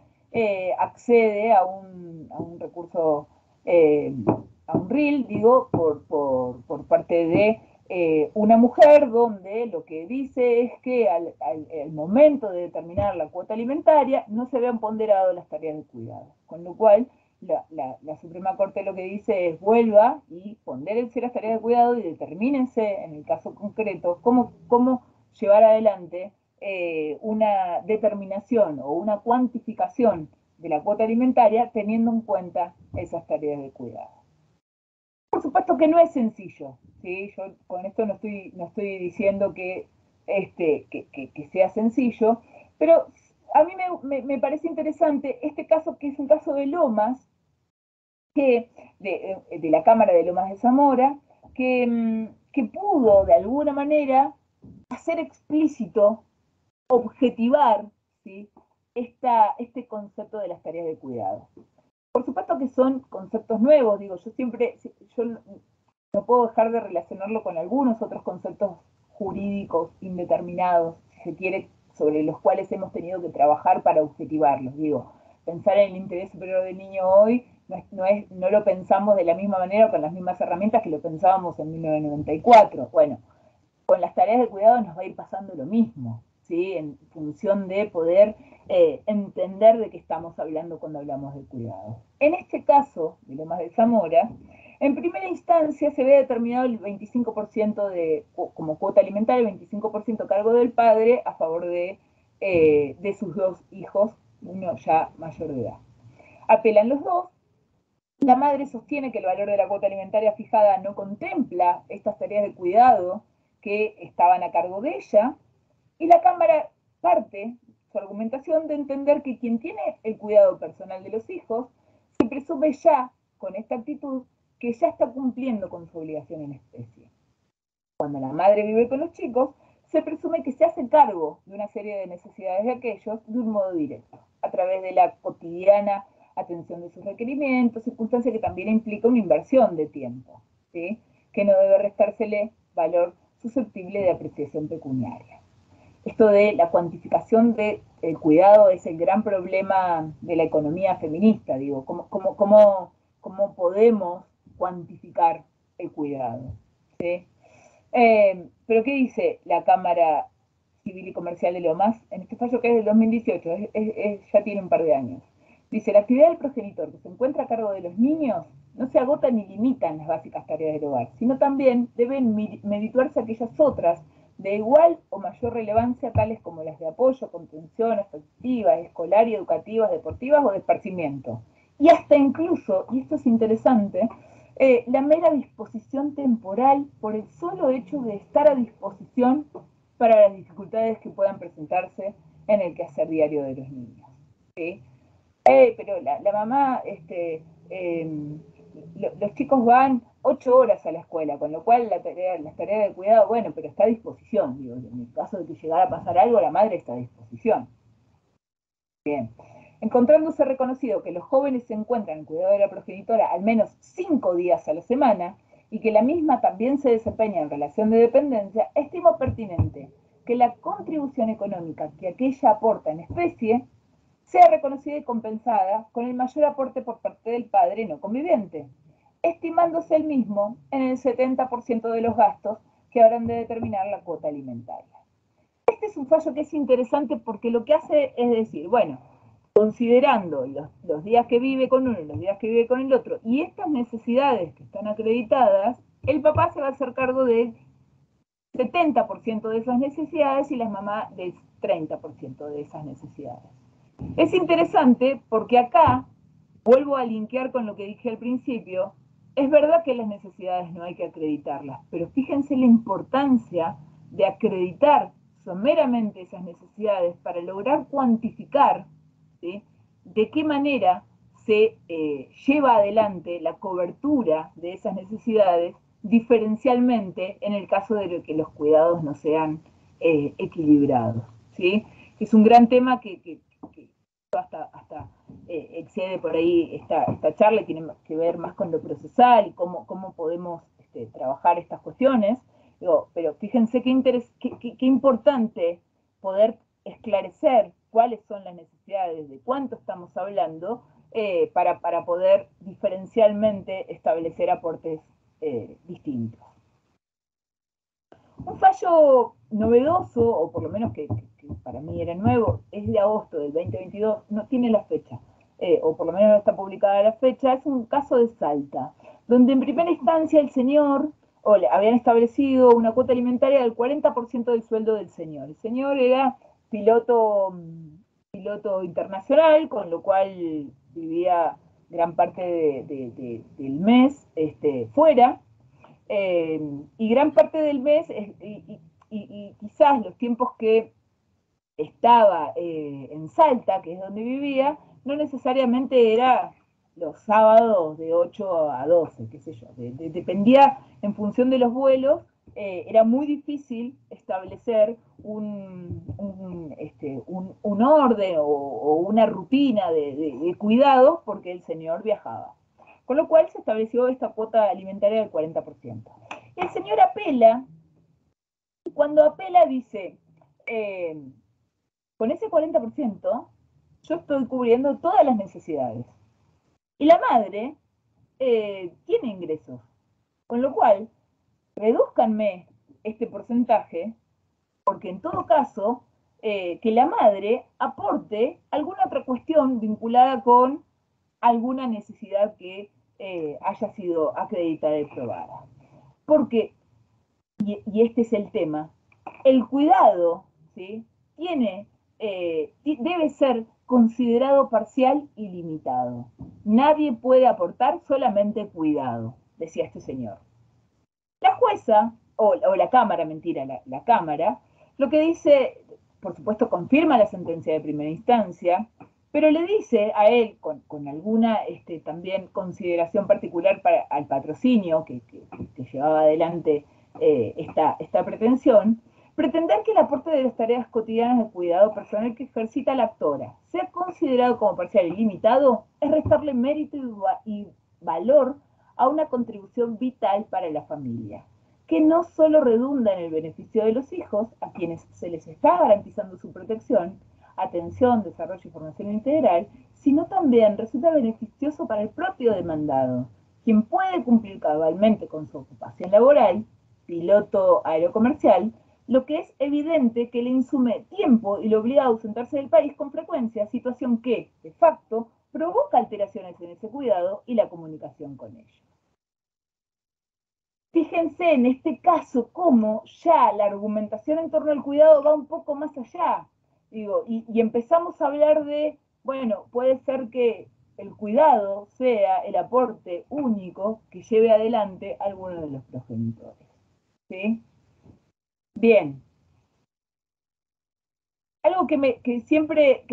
accede a un recurso, a un RIL, digo, por parte de una mujer, donde lo que dice es que al momento de determinar la cuota alimentaria no se habían ponderado las tareas de cuidado, con lo cual la Suprema Corte lo que dice es vuelva y pondérense las tareas de cuidado y determínense en el caso concreto cómo llevar adelante una determinación o una cuantificación de la cuota alimentaria teniendo en cuenta esas tareas de cuidado. Por supuesto que no es sencillo, ¿sí? Yo con esto no estoy diciendo que sea sencillo, pero a mí me parece interesante este caso, que es un caso de Lomas, de la Cámara de Lomas de Zamora, que pudo de alguna manera hacer explícito, objetivar, ¿sí? este concepto de las tareas de cuidado. Por supuesto que son conceptos nuevos, digo, yo no puedo dejar de relacionarlo con algunos otros conceptos jurídicos indeterminados, si se quiere, sobre los cuales hemos tenido que trabajar para objetivarlos. Digo, pensar en el interés superior del niño hoy no lo pensamos de la misma manera o con las mismas herramientas que lo pensábamos en 1994. Bueno, con las tareas de cuidado nos va a ir pasando lo mismo, ¿sí? En función de poder entender de qué estamos hablando cuando hablamos de cuidado. En este caso, de Lomas de Zamora, en primera instancia se ve determinado el 25% como cuota alimentaria, el 25% cargo del padre a favor de sus dos hijos, uno ya mayor de edad. Apelan los dos. La madre sostiene que el valor de la cuota alimentaria fijada no contempla estas tareas de cuidado que estaban a cargo de ella, y la Cámara parte su argumentación de entender que quien tiene el cuidado personal de los hijos se presume ya, con esta actitud, que ya está cumpliendo con su obligación en especie. Cuando la madre vive con los chicos, se presume que se hace cargo de una serie de necesidades de aquellos de un modo directo, a través de la cotidiana atención de sus requerimientos, circunstancia que también implica una inversión de tiempo, ¿sí? Que no debe restársele valor susceptible de apreciación pecuniaria. Esto de la cuantificación del cuidado es el gran problema de la economía feminista, digo, ¿cómo podemos cuantificar el cuidado? ¿Sí? Pero ¿qué dice la Cámara Civil y Comercial de Lomas? En este fallo, que es del 2018, ya tiene un par de años. Dice, la actividad del progenitor que se encuentra a cargo de los niños no se agota ni limitan las básicas tareas del hogar, sino también deben medituarse aquellas otras de igual o mayor relevancia, tales como las de apoyo, contención, afectiva, escolar y educativas, deportivas o de esparcimiento. Y hasta incluso, y esto es interesante, la mera disposición temporal por el solo hecho de estar a disposición para las dificultades que puedan presentarse en el quehacer diario de los niños. ¿Sí? Pero la mamá los chicos van 8 horas a la escuela, con lo cual las tareas de cuidado, bueno, pero está a disposición. Digo, en el caso de que llegara a pasar algo, la madre está a disposición. Bien. Encontrándose reconocido que los jóvenes se encuentran en cuidado de la progenitora al menos 5 días a la semana y que la misma también se desempeña en relación de dependencia, estimo pertinente que la contribución económica que aquella aporta en especie sea reconocida y compensada con el mayor aporte por parte del padre no conviviente, estimándose el mismo en el 70% de los gastos que habrán de determinar la cuota alimentaria. Este es un fallo que es interesante porque lo que hace es decir, bueno, considerando los días que vive con uno y los días que vive con el otro, y estas necesidades que están acreditadas, el papá se va a hacer cargo del 70% de esas necesidades y la mamá del 30% de esas necesidades. Es interesante porque acá, vuelvo a linkear con lo que dije al principio, es verdad que las necesidades no hay que acreditarlas, pero fíjense la importancia de acreditar someramente esas necesidades para lograr cuantificar, ¿sí?, de qué manera se lleva adelante la cobertura de esas necesidades diferencialmente en el caso de que los cuidados no sean equilibrados, ¿sí? Es un gran tema que hasta excede por ahí esta charla, tiene que ver más con lo procesal y cómo podemos trabajar estas cuestiones. Digo, pero fíjense qué importante poder esclarecer cuáles son las necesidades, de cuánto estamos hablando, para poder diferencialmente establecer aportes distintos. Un fallo novedoso, o por lo menos que para mí era nuevo, es de agosto del 2022, no tiene la fecha, o por lo menos no está publicada la fecha, es un caso de Salta, donde en primera instancia el señor, habían establecido una cuota alimentaria del 40% del sueldo del señor. El señor era piloto internacional, con lo cual vivía gran parte del mes fuera, y gran parte del mes, y quizás los tiempos que estaba en Salta, que es donde vivía, no necesariamente era los sábados de 8 a 12, qué sé yo, dependía en función de los vuelos. Era muy difícil establecer un orden o una rutina de cuidados porque el señor viajaba. Con lo cual se estableció esta cuota alimentaria del 40%. Y el señor apela, y cuando apela dice, con ese 40% yo estoy cubriendo todas las necesidades. Y la madre tiene ingresos. Con lo cual, redúzcanme este porcentaje, porque en todo caso, que la madre aporte alguna otra cuestión vinculada con alguna necesidad que haya sido acreditada y probada. Porque, y este es el tema, el cuidado, ¿sí?, debe ser considerado parcial y limitado. Nadie puede aportar solamente cuidado, decía este señor. La jueza, o la Cámara, mentira, la Cámara, lo que dice, por supuesto, confirma la sentencia de primera instancia, pero le dice a él, con alguna también consideración particular al patrocinio que llevaba adelante esta pretensión, pretender que el aporte de las tareas cotidianas de cuidado personal que ejercita la actora sea considerado como parcial y limitado es restarle mérito y valor a una contribución vital para la familia, que no solo redunda en el beneficio de los hijos, a quienes se les está garantizando su protección, atención, desarrollo y formación integral, sino también resulta beneficioso para el propio demandado, quien puede cumplir cabalmente con su ocupación laboral, piloto aerocomercial, lo que es evidente que le insume tiempo y le obliga a ausentarse del país con frecuencia, situación que, de facto, provoca alteraciones en ese cuidado y la comunicación con ellos. Fíjense en este caso cómo ya la argumentación en torno al cuidado va un poco más allá. Digo, y empezamos a hablar de, bueno, puede ser que el cuidado sea el aporte único que lleve adelante a alguno de los progenitores. ¿Sí? Bien. Algo que siempre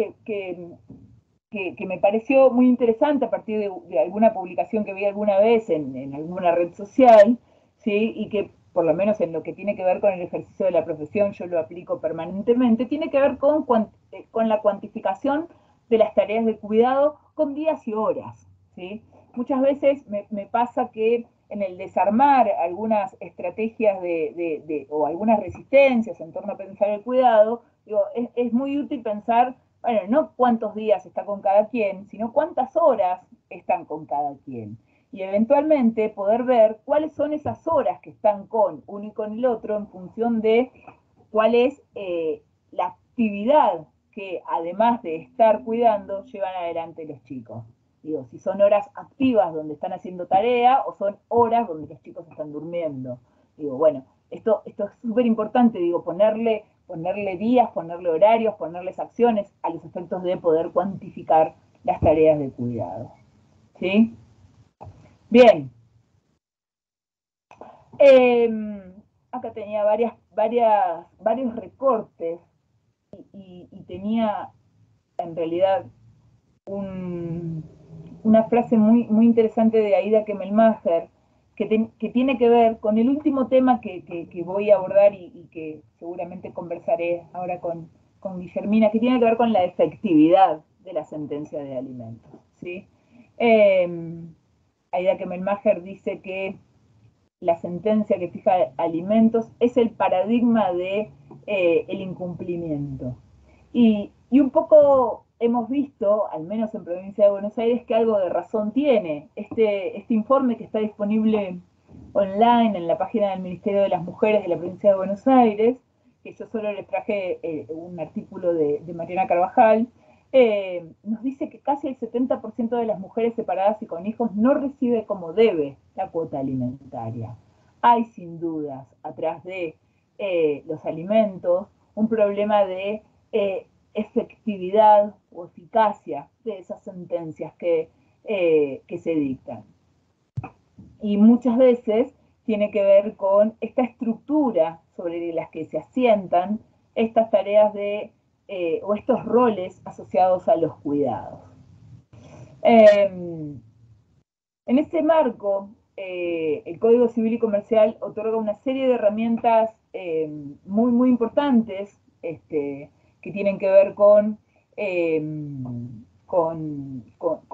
que me pareció muy interesante a partir de alguna publicación que vi alguna vez en alguna red social, ¿sí? Y que por lo menos en lo que tiene que ver con el ejercicio de la profesión yo lo aplico permanentemente, tiene que ver con la cuantificación de las tareas de cuidado con días y horas, ¿sí? Muchas veces me pasa que en el desarmar algunas estrategias o algunas resistencias en torno a pensar el cuidado, digo, es muy útil pensar, bueno, no cuántos días está con cada quien, sino cuántas horas están con cada quien. Y eventualmente poder ver cuáles son esas horas que están con uno y con el otro en función de cuál es la actividad que, además de estar cuidando, llevan adelante los chicos. Digo, si son horas activas donde están haciendo tarea o son horas donde los chicos están durmiendo. Digo, bueno, esto es súper importante, digo, ponerle días, ponerle horarios, ponerles acciones a los efectos de poder cuantificar las tareas de cuidado. ¿Sí? Bien. Acá tenía varios recortes y tenía en realidad una frase muy interesante de Aida Kemmelmacher que tiene que ver con el último tema que voy a abordar y que seguramente conversaré ahora con Guillermina, que tiene que ver con la efectividad de la sentencia de alimentos, ¿sí? Aida Kemmelmacher dice que la sentencia que fija alimentos es el paradigma de el incumplimiento. Y un poco hemos visto, al menos en Provincia de Buenos Aires, que algo de razón tiene. Este informe que está disponible online en la página del Ministerio de las Mujeres de la Provincia de Buenos Aires, que yo solo les traje un artículo de Mariana Carvajal, nos dice que casi el 70% de las mujeres separadas y con hijos no recibe como debe la cuota alimentaria. Hay sin dudas, atrás de los alimentos, un problema de efectividad o eficacia de esas sentencias que se dictan. Y muchas veces tiene que ver con esta estructura sobre las que se asientan estas tareas o estos roles asociados a los cuidados. En ese marco, el Código Civil y Comercial otorga una serie de herramientas muy importantes que tienen que ver con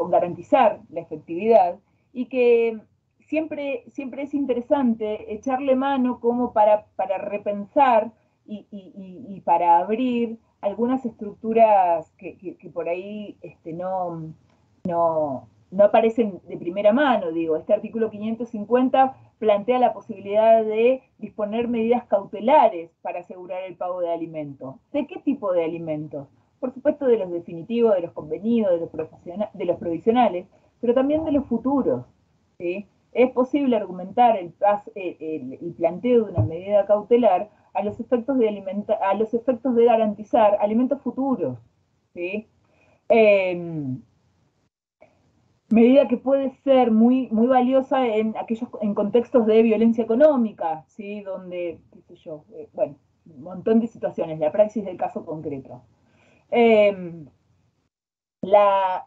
garantizar la efectividad y que siempre es interesante echarle mano como para repensar y para abrir algunas estructuras que por ahí no aparecen de primera mano. Digo, este artículo 550 plantea la posibilidad de disponer medidas cautelares para asegurar el pago de alimentos. ¿De qué tipo de alimentos? Por supuesto de los definitivos, de los convenidos, de los provisionales, pero también de los futuros, ¿sí? Es posible argumentar el planteo de una medida cautelar a los efectos de garantizar alimentos futuros, ¿sí? Medida que puede ser muy valiosa en contextos de violencia económica, ¿sí? Donde, qué sé yo, bueno, un montón de situaciones, la praxis del caso concreto. La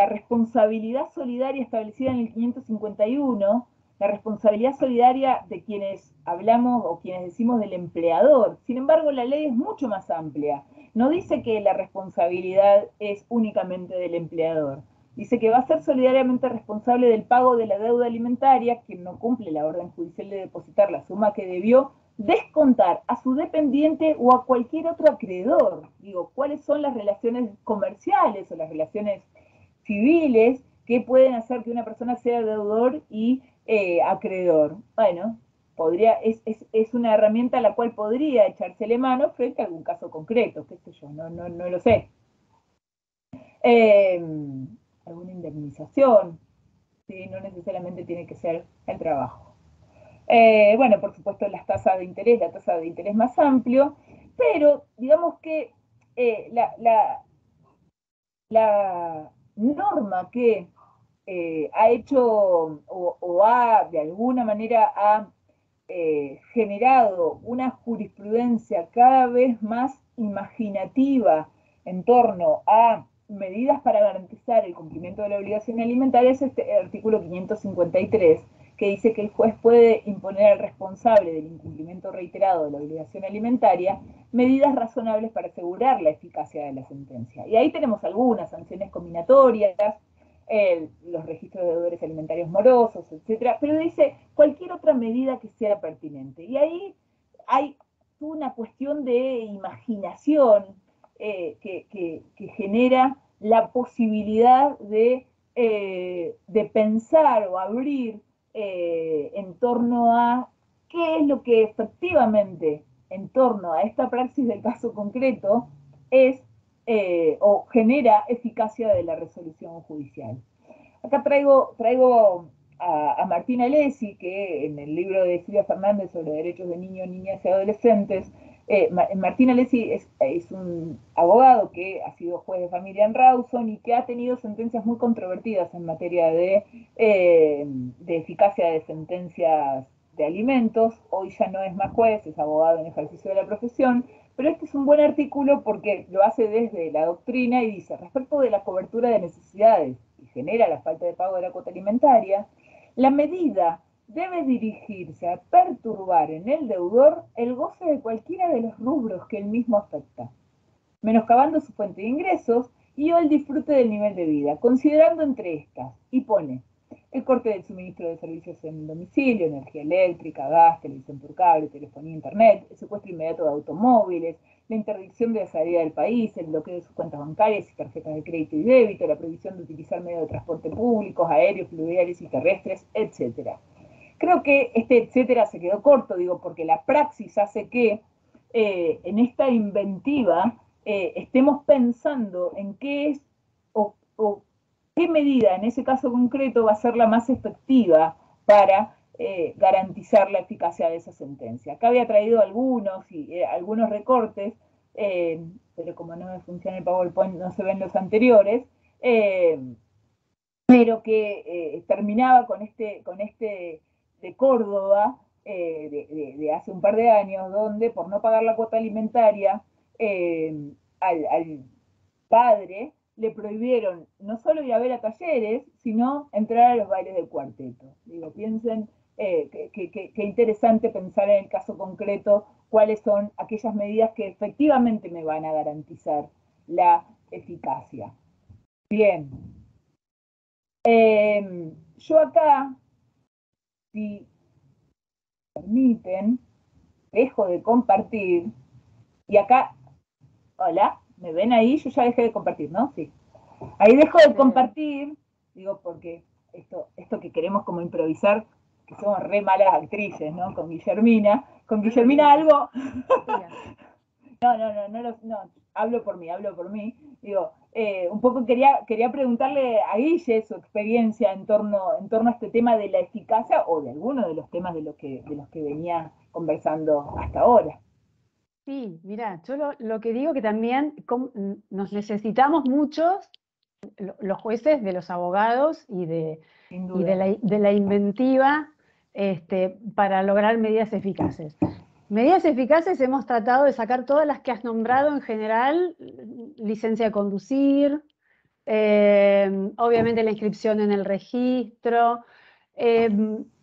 responsabilidad solidaria establecida en el 551, la responsabilidad solidaria de quienes hablamos o quienes decimos del empleador. Sin embargo, la ley es mucho más amplia. No dice que la responsabilidad es únicamente del empleador. Dice que va a ser solidariamente responsable del pago de la deuda alimentaria quien no cumple la orden judicial de depositar la suma que debió descontar a su dependiente o a cualquier otro acreedor. Digo, ¿cuáles son las relaciones comerciales o las relaciones civiles que pueden hacer que una persona sea deudor y acreedor? Bueno, es una herramienta a la cual podría echársele mano frente a algún caso concreto, qué sé yo, no lo sé. Alguna indemnización, ¿sí? No necesariamente tiene que ser el trabajo. Bueno, por supuesto la tasa de interés más amplio, pero digamos que la norma que ha hecho o ha de alguna manera ha generado una jurisprudencia cada vez más imaginativa en torno a medidas para garantizar el cumplimiento de la obligación alimentaria es este artículo 553, que dice que el juez puede imponer al responsable del incumplimiento reiterado de la obligación alimentaria medidas razonables para asegurar la eficacia de la sentencia. Y ahí tenemos algunas sanciones combinatorias, los registros de deudores alimentarios morosos, etcétera, pero dice cualquier otra medida que sea pertinente. Y ahí hay una cuestión de imaginación que genera la posibilidad de pensar o abrir en torno a qué es lo que efectivamente en torno a esta praxis del caso concreto es o genera eficacia de la resolución judicial. Acá traigo a Martina Alessi, que en el libro de Silvia Fernández sobre derechos de niños, niñas y adolescentes, Martina Alessi es un abogado que ha sido juez de familia en Rawson y que ha tenido sentencias muy controvertidas en materia de eficacia de sentencias de alimentos. Hoy ya no es más juez, es abogado en ejercicio de la profesión, pero este es un buen artículo porque lo hace desde la doctrina y dice, respecto de la cobertura de necesidades y genera la falta de pago de la cuota alimentaria, la medida debe dirigirse a perturbar en el deudor el goce de cualquiera de los rubros que él mismo afecta, menoscabando su fuente de ingresos y o el disfrute del nivel de vida, considerando entre estas, y pone el corte del suministro de servicios en domicilio, energía eléctrica, gas, televisión por cable, telefonía, internet, el secuestro inmediato de automóviles, la interdicción de la salida del país, el bloqueo de sus cuentas bancarias y tarjetas de crédito y débito, la prohibición de utilizar medios de transporte públicos, aéreos, fluviales y terrestres, etc. Creo que este etcétera se quedó corto, digo, porque la praxis hace que en esta inventiva estemos pensando en qué es o qué medida en ese caso concreto va a ser la más efectiva para garantizar la eficacia de esa sentencia. Acá había traído algunos recortes, pero como no me funciona el PowerPoint no se ven los anteriores, pero que terminaba con este de Córdoba de hace un par de años, donde por no pagar la cuota alimentaria al padre le prohibieron no solo ir a ver a talleres, sino entrar a los bailes del cuarteto. Digo, piensen qué interesante pensar en el caso concreto cuáles son aquellas medidas que efectivamente me van a garantizar la eficacia. Bien. Yo acá, si permiten, dejo de compartir y acá, hola, ¿me ven ahí? Yo ya dejé de compartir, ¿no? Sí. Ahí dejo de compartir, digo, porque esto que queremos como improvisar, que somos re malas actrices, ¿no? Con Guillermina algo... No, hablo por mí. Digo, un poco quería preguntarle a Guille su experiencia en torno a este tema de la eficacia o de alguno de los temas de los que venía conversando hasta ahora. Sí, mira, yo lo que digo que también nos necesitamos muchos, los jueces, de los abogados y de la inventiva para lograr medidas eficaces. Medidas eficaces hemos tratado de sacar todas las que has nombrado en general, licencia de conducir, obviamente la inscripción en el registro.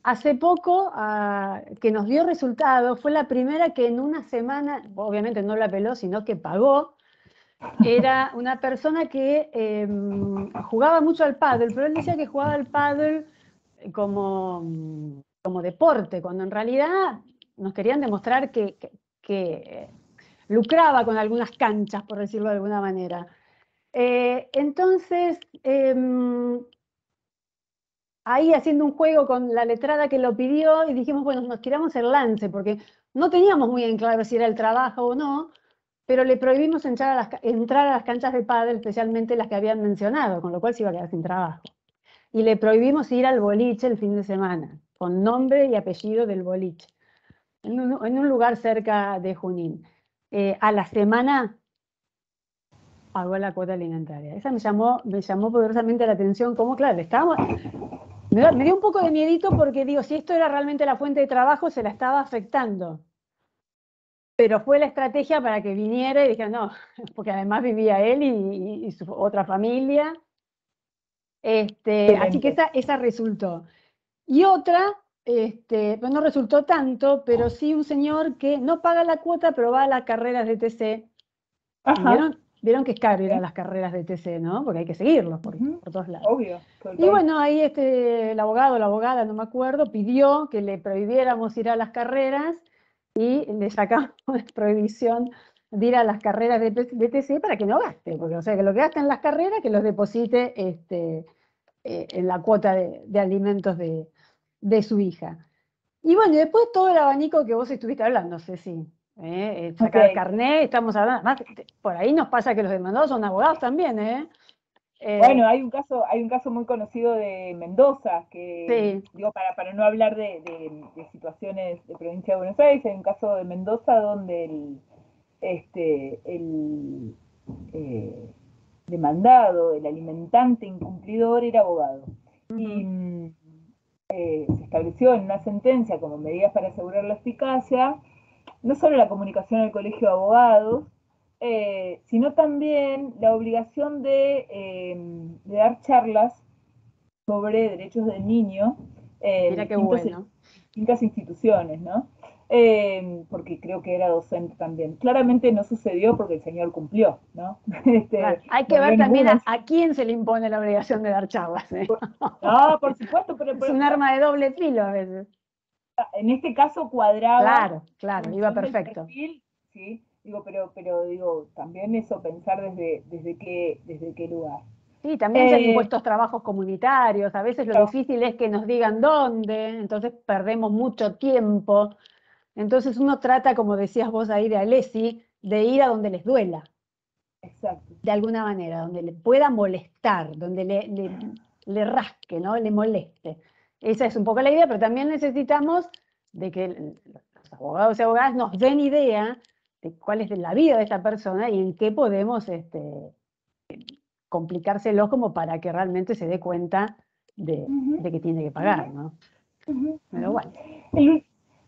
Hace poco, que nos dio resultado, fue la primera que en una semana, obviamente no la apeló, sino que pagó. Era una persona que jugaba mucho al pádel, pero él decía que jugaba al pádel como deporte, cuando en realidad nos querían demostrar que lucraba con algunas canchas, por decirlo de alguna manera. Entonces, ahí haciendo un juego con la letrada que lo pidió y dijimos, bueno, nos tiramos el lance, porque no teníamos muy en claro si era el trabajo o no, pero le prohibimos entrar a las canchas de pádel, especialmente las que habían mencionado, con lo cual se iba a quedar sin trabajo. Y le prohibimos ir al boliche el fin de semana, con nombre y apellido del boliche, en un lugar cerca de Junín. A la semana pagó la cuota alimentaria. Esa me llamó poderosamente la atención, como claro, me dio un poco de miedito porque digo, si esto era realmente la fuente de trabajo, se la estaba afectando. pero fue la estrategia para que viniera y dijera, no, porque además vivía él y su otra familia. Así que esa resultó. Y otra, pues no resultó tanto, pero sí un señor que no paga la cuota, pero va a las carreras de TC. Ajá. Vieron que es caro ir a las carreras de TC, ¿no? Porque hay que seguirlos por todos lados. Obvio. Y bueno, ahí el abogado o la abogada, no me acuerdo, pidió que le prohibiéramos ir a las carreras y le sacamos la prohibición de ir a las carreras de TC para que no gaste, porque o sea, que lo que gasta en las carreras, que los deposite en la cuota de alimentos de su hija. Y bueno, y después todo el abanico que vos estuviste hablando, Ceci. Sacar el carnet, estamos hablando, además, por ahí nos pasa que los demandados son abogados también, bueno, hay un caso muy conocido de Mendoza, que digo, para no hablar de situaciones de provincia de Buenos Aires, hay un caso de Mendoza donde el demandado, el alimentante incumplidor, era abogado. Y se estableció en una sentencia como medidas para asegurar la eficacia, no solo la comunicación al colegio de abogados, sino también la obligación de dar charlas sobre derechos del niño en distintas instituciones, ¿no? Porque creo que era docente también. Claramente no sucedió porque el señor cumplió, ¿no? Claro, hay que ver también a quién se le impone la obligación de dar charlas. No, por supuesto, pero es un arma de doble filo a veces. En este caso cuadraba. Claro, iba perfecto. Perfil, sí, pero digo, también eso pensar desde qué lugar. Sí, también se han impuesto trabajos comunitarios, a veces lo difícil es que nos digan dónde, entonces perdemos mucho tiempo. Entonces uno trata, como decías vos ahí de Alessi, de ir a donde les duela. Exacto. De alguna manera, donde le pueda molestar, donde le rasque, ¿no? Le moleste. Esa es un poco la idea, pero también necesitamos de que los abogados y abogadas nos den idea de cuál es la vida de esta persona y en qué podemos complicárselos como para que realmente se dé cuenta de que tiene que pagar, ¿no? Pero bueno.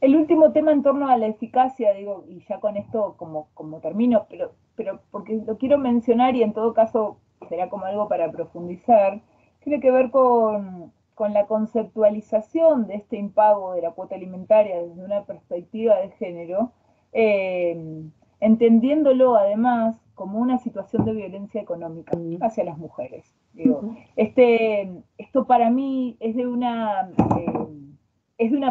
El último tema en torno a la eficacia, digo, y ya con esto como termino, pero porque lo quiero mencionar y en todo caso será como algo para profundizar, tiene que ver con la conceptualización de este impago de la cuota alimentaria desde una perspectiva de género, entendiéndolo además como una situación de violencia económica hacia las mujeres. Digo, esto para mí es de una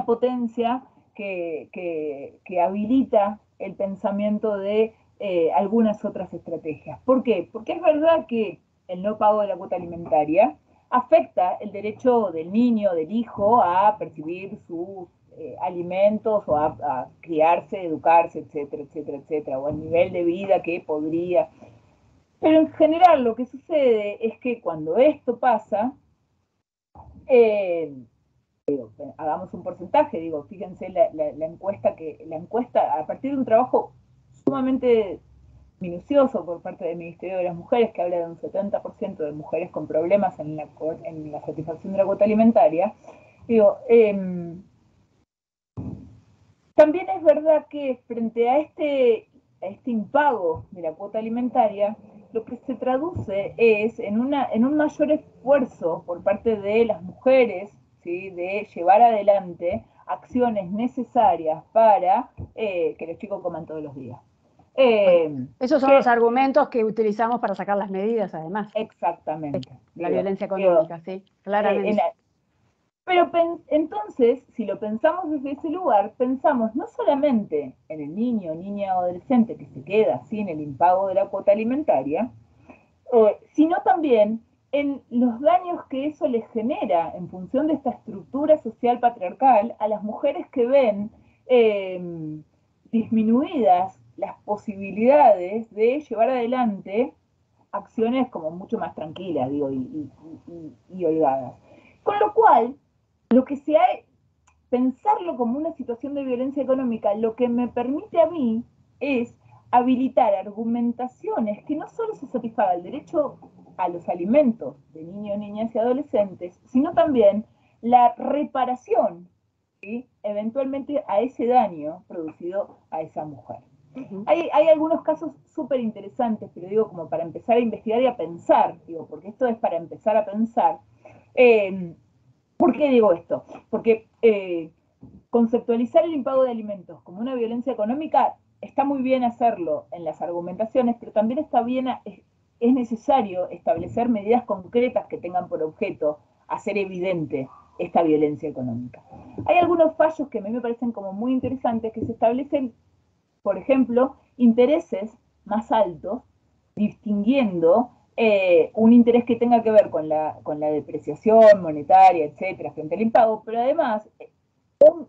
potencia que habilita el pensamiento de algunas otras estrategias. ¿Por qué? Porque es verdad que el no pago de la cuota alimentaria afecta el derecho del niño, del hijo, a percibir sus alimentos o a criarse, educarse, etcétera, etcétera, etcétera, o el nivel de vida que podría. Pero en general lo que sucede es que cuando esto pasa, hagamos un porcentaje, digo, fíjense la encuesta, a partir de un trabajo sumamente minucioso por parte del Ministerio de las Mujeres, que habla de un 70% de mujeres con problemas en la satisfacción de la cuota alimentaria, digo, también es verdad que frente a este impago de la cuota alimentaria, lo que se traduce es en un mayor esfuerzo por parte de las mujeres, ¿sí?, de llevar adelante acciones necesarias para que los chicos coman todos los días. Esos son los argumentos que utilizamos para sacar las medidas, además. Exactamente. La violencia económica, sí, claramente. Pero entonces, si lo pensamos desde ese lugar, pensamos no solamente en el niño, niña o adolescente que se queda sin el impago de la cuota alimentaria, sino también en los daños que eso les genera en función de esta estructura social patriarcal a las mujeres que ven disminuidas las posibilidades de llevar adelante acciones como mucho más tranquilas, digo, y holgadas. Con lo cual, lo que se ha pensarlo como una situación de violencia económica, lo que me permite a mí es habilitar argumentaciones que no solo se satisfaga el derecho a los alimentos de niños, niñas y adolescentes, sino también la reparación, ¿sí?, eventualmente a ese daño producido a esa mujer. Hay algunos casos súper interesantes, pero digo, como para empezar a investigar y a pensar, digo, porque esto es para empezar a pensar. ¿Por qué digo esto? Porque conceptualizar el impago de alimentos como una violencia económica está muy bien hacerlo en las argumentaciones, pero también es necesario establecer medidas concretas que tengan por objeto hacer evidente esta violencia económica. Hay algunos fallos que a mí me parecen como muy interesantes, que se establecen, por ejemplo, intereses más altos, distinguiendo un interés que tenga que ver con la depreciación monetaria, etcétera, frente al impago, pero además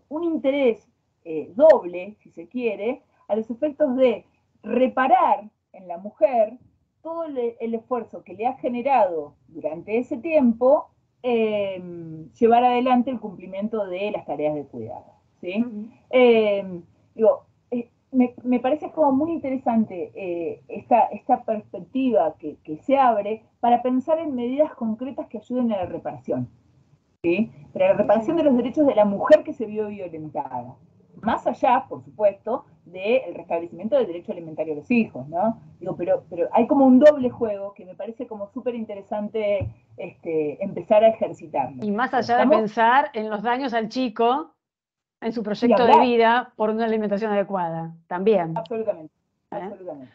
un interés doble, si se quiere, a los efectos de reparar en la mujer todo el esfuerzo que le ha generado durante ese tiempo llevar adelante el cumplimiento de las tareas de cuidado. ¿Sí? Digo, me parece como muy interesante esta perspectiva que se abre para pensar en medidas concretas que ayuden a la reparación. ¿Sí? Pero la reparación de los derechos de la mujer que se vio violentada. Más allá, por supuesto, del restablecimiento del derecho alimentario a los hijos, ¿no? Digo, pero hay como un doble juego que me parece como súper interesante empezar a ejercitarlo. Y más allá de pensar en los daños al chico, en su proyecto de vida, por una alimentación adecuada, también. Absolutamente, absolutamente.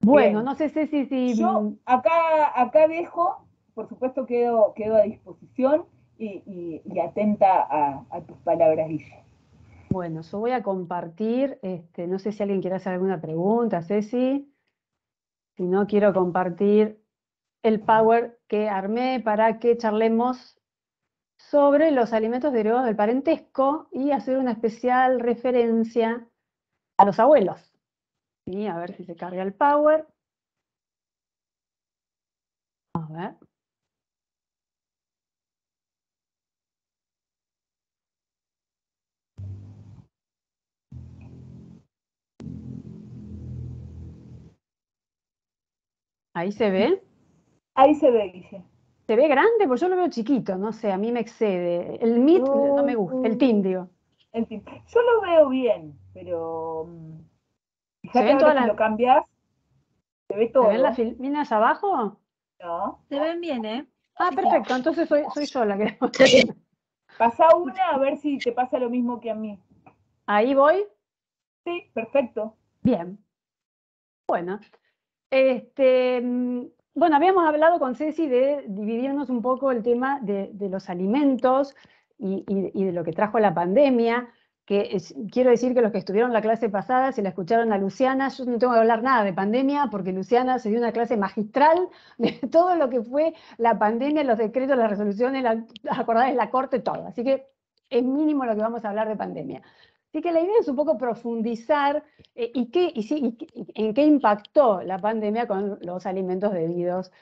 Bueno, no sé si... Yo acá dejo, por supuesto quedo a disposición y atenta a tus palabras, Guille. Bueno, yo voy a compartir, no sé si alguien quiere hacer alguna pregunta, Ceci. Si no, quiero compartir el Power que armé para que charlemos sobre los alimentos derivados del parentesco y hacer una especial referencia a los abuelos. ¿Sí? A ver si se carga el Power. A ver. ¿Ahí se ve? Ahí se ve, Guille. ¿Se ve grande? Pues yo lo veo chiquito, no sé, a mí me excede. El Meet no me gusta, el Team, digo. El Team. Yo lo veo bien, pero fíjate ahora si lo cambias, se ve todo. ¿Se ven las filminas abajo? No. Se ven bien, ¿eh? Ah, perfecto, entonces soy yo la que... Pasa una a ver si te pasa lo mismo que a mí. ¿Ahí voy? Sí, perfecto. Bien. Bueno, bueno, habíamos hablado con Ceci de dividirnos un poco el tema de los alimentos y de lo que trajo la pandemia, que quiero decir que los que estuvieron la clase pasada, si la escucharon a Luciana, yo no tengo que hablar nada de pandemia, porque Luciana se dio una clase magistral de todo lo que fue la pandemia, los decretos, las resoluciones, las acordadas de la Corte, todo. Así que es mínimo lo que vamos a hablar de pandemia. Así que la idea es un poco profundizar en qué impactó la pandemia con los alimentos debidos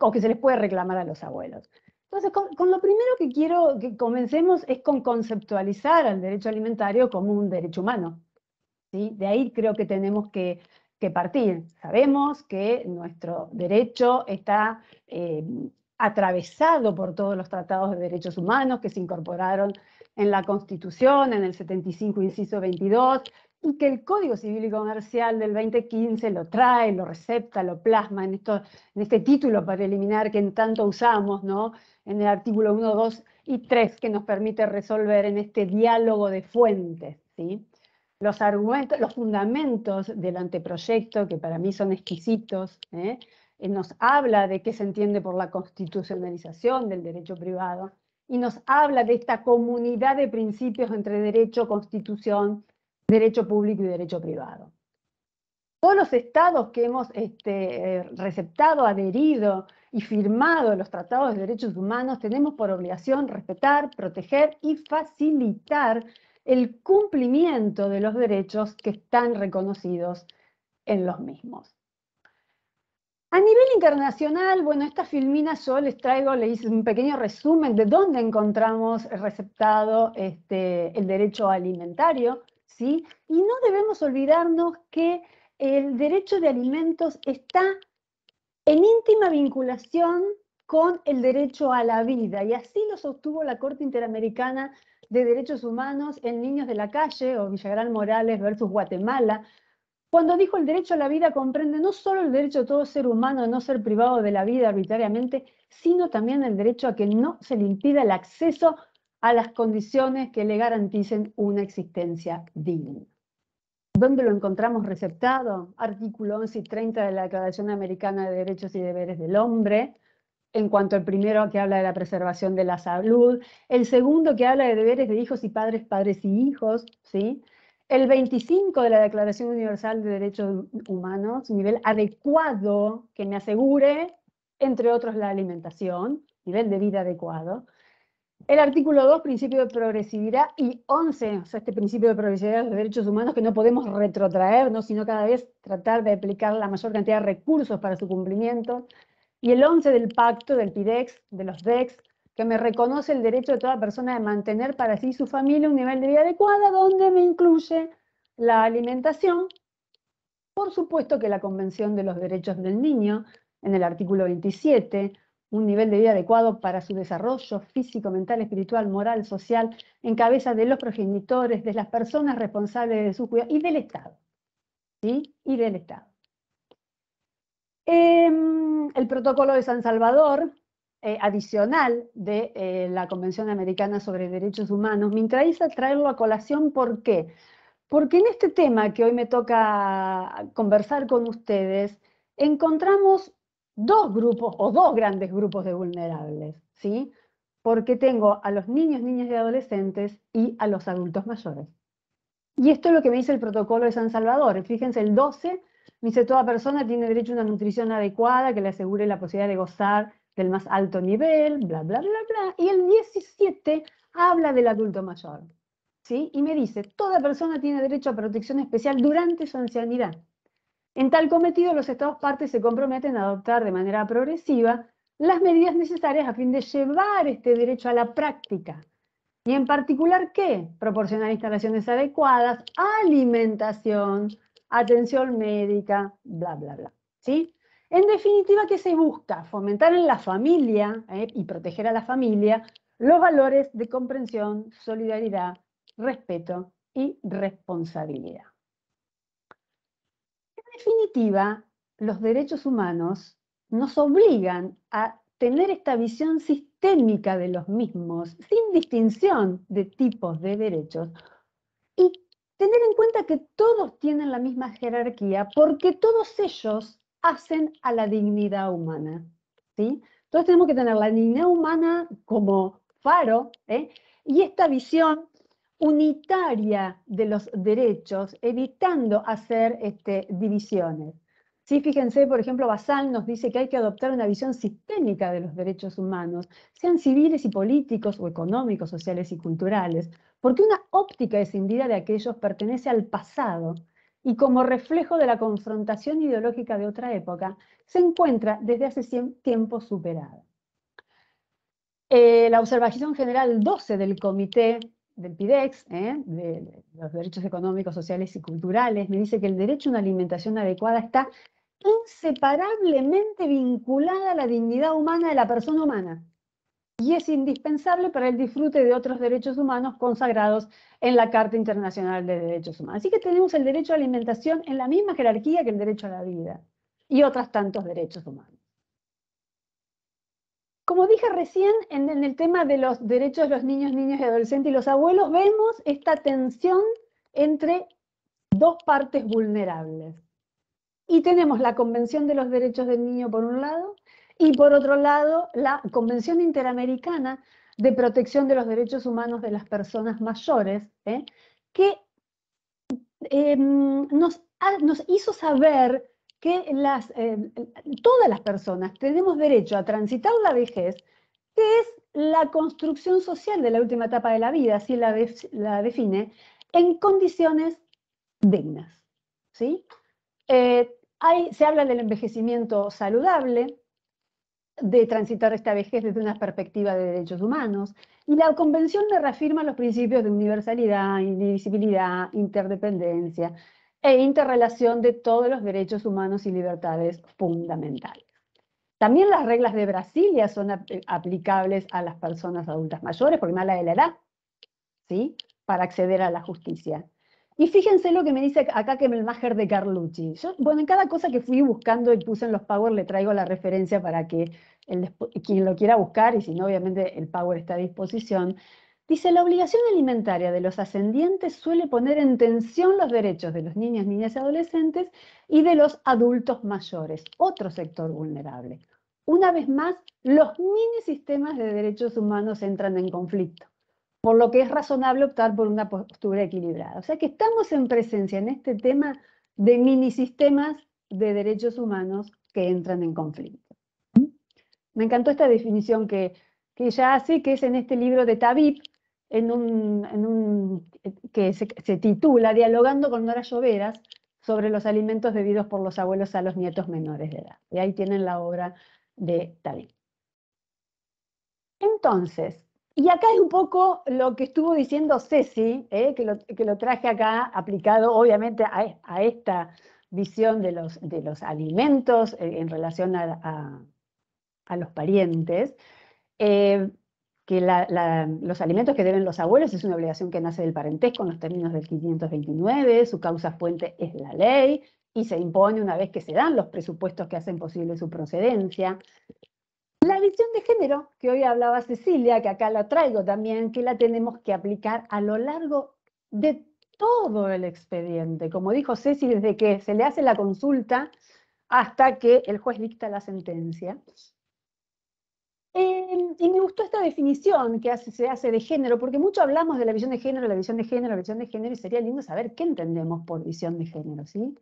o que se les puede reclamar a los abuelos. Entonces, con lo primero que quiero que comencemos es con conceptualizar al derecho alimentario como un derecho humano. ¿Sí? De ahí creo que tenemos que partir. Sabemos que nuestro derecho está atravesado por todos los tratados de derechos humanos que se incorporaron en la Constitución, en el 75, inciso 22, y que el Código Civil y Comercial del 2015 lo trae, lo recepta, lo plasma en este título preliminar que en tanto usamos, ¿no? En el artículo 1, 2 y 3, que nos permite resolver en este diálogo de fuentes, ¿sí? Los argumentos, los fundamentos del anteproyecto, que para mí son exquisitos, nos habla de qué se entiende por la constitucionalización del derecho privado y nos habla de esta comunidad de principios entre derecho, constitución, derecho público y derecho privado. Todos los estados que hemos receptado, adherido y firmado los tratados de derechos humanos tenemos por obligación respetar, proteger y facilitar el cumplimiento de los derechos que están reconocidos en los mismos. A nivel internacional, bueno, esta filmina yo les hice un pequeño resumen de dónde encontramos receptado el derecho alimentario, ¿sí? Y no debemos olvidarnos que el derecho de alimentos está en íntima vinculación con el derecho a la vida, y así lo sostuvo la Corte Interamericana de Derechos Humanos en Niños de la Calle o Villagrán Morales versus Guatemala, Cuando dijo el derecho a la vida comprende no solo el derecho de todo ser humano de no ser privado de la vida arbitrariamente, sino también el derecho a que no se le impida el acceso a las condiciones que le garanticen una existencia digna. ¿Dónde lo encontramos receptado? Artículo 11 y 30 de la Declaración Americana de Derechos y Deberes del Hombre, en cuanto al primero que habla de la preservación de la salud, el segundo que habla de deberes de hijos y padres, padres y hijos, ¿sí? El 25 de la Declaración Universal de Derechos Humanos, nivel adecuado que me asegure, entre otros, la alimentación, nivel de vida adecuado. El artículo 2, principio de progresividad, y 11, o sea, este principio de progresividad de los derechos humanos que no podemos retrotraernos, sino cada vez tratar de aplicar la mayor cantidad de recursos para su cumplimiento. Y el 11 del pacto, del PIDEX, de los DEX, que me reconoce el derecho de toda persona de mantener para sí y su familia un nivel de vida adecuado, donde me incluye la alimentación. Por supuesto que la Convención de los Derechos del Niño, en el artículo 27, un nivel de vida adecuado para su desarrollo físico, mental, espiritual, moral, social, en cabeza de los progenitores, de las personas responsables de su cuidado y del Estado. ¿Sí? Y del Estado. El protocolo de San Salvador, adicional de la Convención Americana sobre Derechos Humanos, me interesa traerlo a colación. ¿Por qué? Porque en este tema que hoy me toca conversar con ustedes, encontramos dos grupos o dos grandes grupos de vulnerables, ¿sí? Porque tengo a los niños, niñas y adolescentes y a los adultos mayores. Y esto es lo que me dice el protocolo de San Salvador. Fíjense, el 12 me dice: toda persona tiene derecho a una nutrición adecuada que le asegure la posibilidad de gozar del más alto nivel, bla, bla, bla, bla. Y el 17 habla del adulto mayor, ¿sí? Y me dice: toda persona tiene derecho a protección especial durante su ancianidad. En tal cometido, los Estados partes se comprometen a adoptar de manera progresiva las medidas necesarias a fin de llevar este derecho a la práctica. Y en particular, ¿qué? Proporcionar instalaciones adecuadas, alimentación, atención médica, bla, bla, bla. ¿Sí? En definitiva, ¿qué se busca? Fomentar en la familia y proteger a la familia los valores de comprensión, solidaridad, respeto y responsabilidad. En definitiva, los derechos humanos nos obligan a tener esta visión sistémica de los mismos, sin distinción de tipos de derechos, y tener en cuenta que todos tienen la misma jerarquía, porque todos ellos hacen a la dignidad humana, ¿sí? Entonces tenemos que tener la dignidad humana como faro, y esta visión unitaria de los derechos, evitando hacer divisiones. Sí, fíjense, por ejemplo, Basal nos dice que hay que adoptar una visión sistémica de los derechos humanos, sean civiles y políticos o económicos, sociales y culturales, porque una óptica escindida de aquellos pertenece al pasado y como reflejo de la confrontación ideológica de otra época, se encuentra desde hace tiempo superada. La observación general 12 del Comité del PIDEX, de los derechos económicos, sociales y culturales, me dice que el derecho a una alimentación adecuada está inseparablemente vinculada a la dignidad humana de la persona humana y es indispensable para el disfrute de otros derechos humanos consagrados en la Carta Internacional de Derechos Humanos. Así que tenemos el derecho a la alimentación en la misma jerarquía que el derecho a la vida y otros tantos derechos humanos. Como dije recién, en el tema de los derechos de los niños, niñas y adolescentes y los abuelos, vemos esta tensión entre dos partes vulnerables. Y tenemos la Convención de los Derechos del Niño por un lado, y por otro lado la Convención Interamericana de Protección de los Derechos Humanos de las Personas Mayores, que nos hizo saber que todas las personas tenemos derecho a transitar la vejez, que es la construcción social de la última etapa de la vida, así la define, en condiciones dignas, ¿sí? Se habla del envejecimiento saludable, de transitar esta vejez desde una perspectiva de derechos humanos, y la Convención me reafirma los principios de universalidad, indivisibilidad, interdependencia e interrelación de todos los derechos humanos y libertades fundamentales. También las reglas de Brasilia son aplicables a las personas adultas mayores, porque me habla de la edad, ¿sí? Para acceder a la justicia. Y fíjense lo que me dice acá Kemelmacher de Carlucci. Yo, bueno, en cada cosa que fui buscando y puse en los Power le traigo la referencia para que quien lo quiera buscar, y si no, obviamente el Power está a disposición. Dice, la obligación alimentaria de los ascendientes suele poner en tensión los derechos de los niños, niñas y adolescentes y de los adultos mayores, otro sector vulnerable. Una vez más, los mini sistemas de derechos humanos entran en conflicto, por lo que es razonable optar por una postura equilibrada. O sea que estamos en presencia en este tema de mini sistemas de derechos humanos que entran en conflicto. Me encantó esta definición que ella hace, que es en este libro de Tabib, que se titula Dialogando con Nora Lloveras sobre los alimentos debidos por los abuelos a los nietos menores de edad. Y ahí tienen la obra de Tabib. Entonces, y acá es un poco lo que estuvo diciendo Ceci, que lo traje acá aplicado obviamente a esta visión de los alimentos en relación a los parientes, que los alimentos que deben los abuelos es una obligación que nace del parentesco en los términos del 529, su causa fuente es la ley, y se impone una vez que se dan los presupuestos que hacen posible su procedencia. La visión de género, que hoy hablaba Cecilia, que acá la traigo también, que la tenemos que aplicar a lo largo de todo el expediente, como dijo Ceci, desde que se le hace la consulta hasta que el juez dicta la sentencia. Y me gustó esta definición que se hace de género, porque mucho hablamos de la visión de género, la visión de género, la visión de género, y sería lindo saber qué entendemos por visión de género, ¿sí?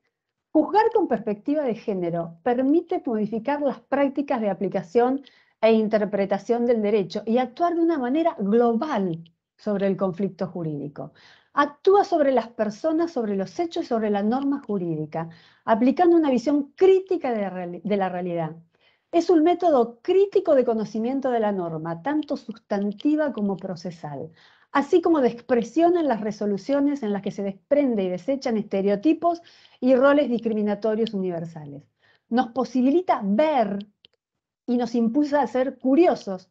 Juzgar con perspectiva de género permite modificar las prácticas de aplicación e interpretación del derecho y actuar de una manera global sobre el conflicto jurídico. Actúa sobre las personas, sobre los hechos y sobre la norma jurídica, aplicando una visión crítica de la realidad. Es un método crítico de conocimiento de la norma, tanto sustantiva como procesal, así como de expresión en las resoluciones en las que se desprende y desechan estereotipos y roles discriminatorios universales. Nos posibilita ver y nos impulsa a ser curiosos,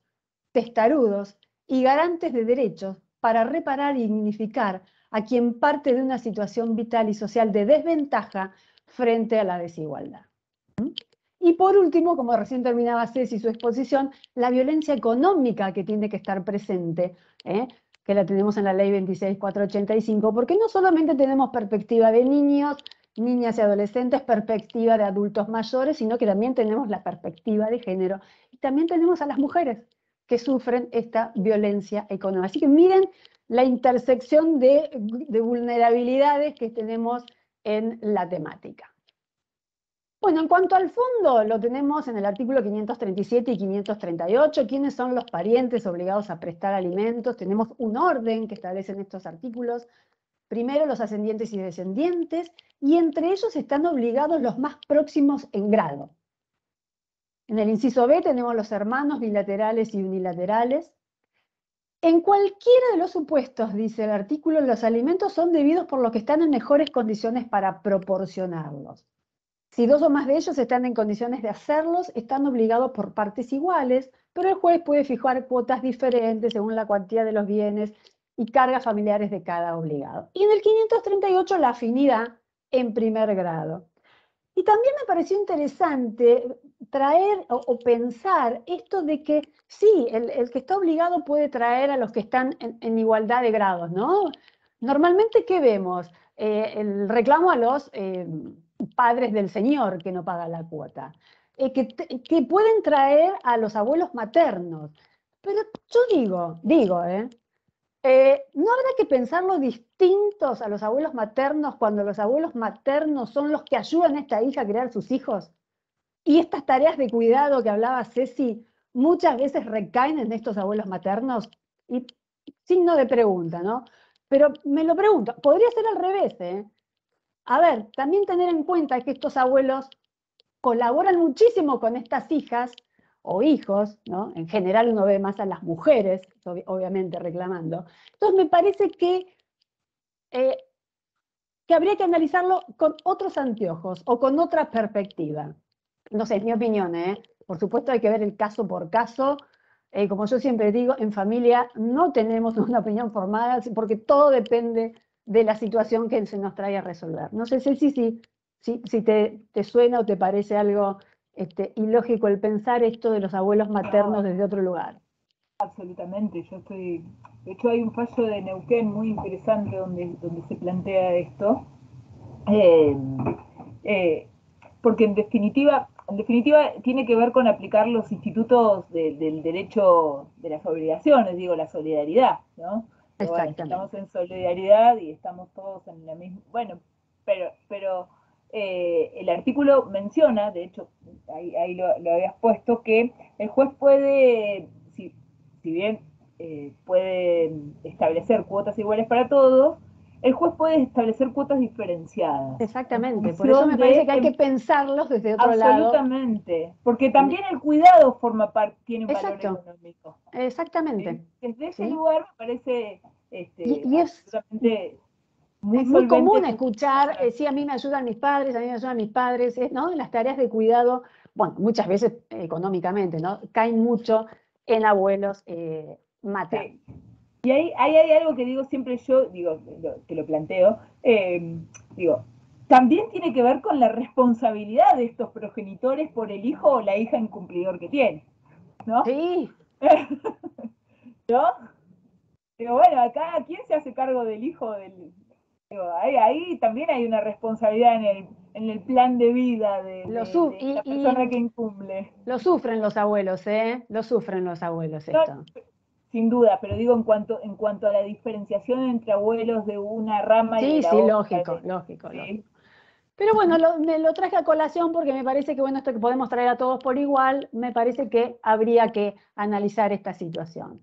testarudos y garantes de derechos para reparar y dignificar a quien parte de una situación vital y social de desventaja frente a la desigualdad. Y por último, como recién terminaba Ceci su exposición, la violencia económica que tiene que estar presente, que la tenemos en la ley 26.485, porque no solamente tenemos perspectiva de niños, niñas y adolescentes, perspectiva de adultos mayores, sino que también tenemos la perspectiva de género. Y también tenemos a las mujeres que sufren esta violencia económica. Así que miren la intersección de vulnerabilidades que tenemos en la temática. Bueno, en cuanto al fondo, lo tenemos en el artículo 537 y 538, quiénes son los parientes obligados a prestar alimentos. Tenemos un orden que establecen estos artículos. Primero, los ascendientes y descendientes, y entre ellos están obligados los más próximos en grado. En el inciso B tenemos los hermanos bilaterales y unilaterales. En cualquiera de los supuestos, dice el artículo, los alimentos son debidos por los que están en mejores condiciones para proporcionarlos. Si dos o más de ellos están en condiciones de hacerlos, están obligados por partes iguales, pero el juez puede fijar cuotas diferentes según la cuantía de los bienes y cargas familiares de cada obligado. Y en el 538 la afinidad en primer grado. Y también me pareció interesante traer o pensar esto de que sí, el que está obligado puede traer a los que están en igualdad de grados, ¿no? Normalmente, ¿qué vemos? El reclamo a los padres del señor que no paga la cuota, que pueden traer a los abuelos maternos. Pero yo digo, ¿no habrá que pensarlos distintos a los abuelos maternos cuando los abuelos maternos son los que ayudan a esta hija a criar sus hijos? Y estas tareas de cuidado que hablaba Ceci muchas veces recaen en estos abuelos maternos. Y signo de pregunta, ¿no? Pero me lo pregunto, podría ser al revés, ¿eh? A ver, también tener en cuenta que estos abuelos colaboran muchísimo con estas hijas o hijos, ¿no? En general uno ve más a las mujeres, obviamente, reclamando. Entonces me parece que habría que analizarlo con otros anteojos o con otra perspectiva. No sé, es mi opinión, ¿eh? Por supuesto hay que ver el caso por caso. Como yo siempre digo, en familia no tenemos una opinión formada porque todo depende de la situación que se nos trae a resolver. No sé si te suena o te parece algo ilógico el pensar esto de los abuelos maternos desde otro lugar. Absolutamente, de hecho hay un fallo de Neuquén muy interesante donde se plantea esto, porque en definitiva tiene que ver con aplicar los institutos del derecho de las obligaciones, digo, la solidaridad, ¿no? Bueno, estamos en solidaridad y estamos todos en la misma, bueno, pero el artículo menciona, de hecho, ahí lo habías puesto, que el juez puede, si bien puede establecer cuotas iguales para todos, el juez puede establecer cuotas diferenciadas. Exactamente, por eso me parece que hay que pensarlos desde otro lado. Absolutamente, porque también el cuidado tiene un valor económico. Exactamente. Desde ese lugar me parece y es absolutamente muy común escuchar, sí, a mí me ayudan mis padres, ¿no? En las tareas de cuidado, bueno, muchas veces económicamente, ¿no? Caen mucho en abuelos maternos. Sí. Y ahí hay algo que digo siempre yo, que lo planteo, también tiene que ver con la responsabilidad de estos progenitores por el hijo o la hija incumplidor que tiene, ¿no? Sí. ¿No? Digo, bueno, acá, ¿quién se hace cargo del hijo? Ahí también hay una responsabilidad en el plan de vida de la persona que incumple. Lo sufren los abuelos, ¿eh? Lo sufren los abuelos esto. No, sin duda, pero digo en cuanto a la diferenciación entre abuelos de una rama y de la otra. Lógico. Pero bueno, me lo traje a colación porque me parece que, bueno, esto que podemos traer a todos por igual, me parece que habría que analizar esta situación.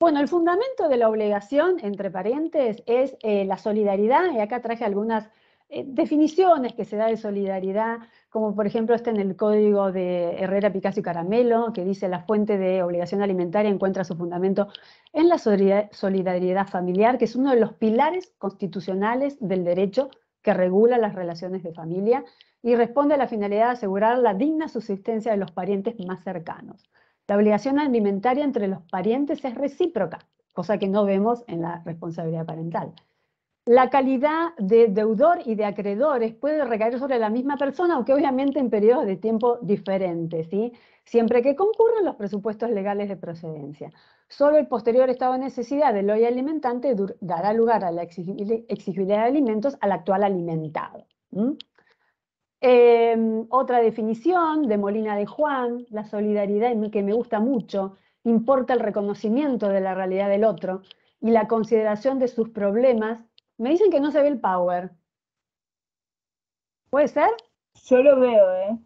Bueno, el fundamento de la obligación, entre parientes, es la solidaridad, y acá traje algunas definiciones que se da de solidaridad, como por ejemplo en el código de Herrera, Picasso y Caramelo, que dice: la fuente de obligación alimentaria encuentra su fundamento en la solidaridad familiar, que es uno de los pilares constitucionales del derecho que regula las relaciones de familia y responde a la finalidad de asegurar la digna subsistencia de los parientes más cercanos. La obligación alimentaria entre los parientes es recíproca, cosa que no vemos en la responsabilidad parental. La calidad de deudor y de acreedores puede recaer sobre la misma persona, aunque obviamente en periodos de tiempo diferentes, ¿sí? Siempre que concurran los presupuestos legales de procedencia. Solo el posterior estado de necesidad del hoy alimentante dará lugar a la exigibilidad de alimentos al actual alimentado. Otra definición de Molina de Juan: la solidaridad, que me gusta mucho, importa el reconocimiento de la realidad del otro y la consideración de sus problemas. Me dicen que no se ve el power. ¿Puede ser? Yo lo veo,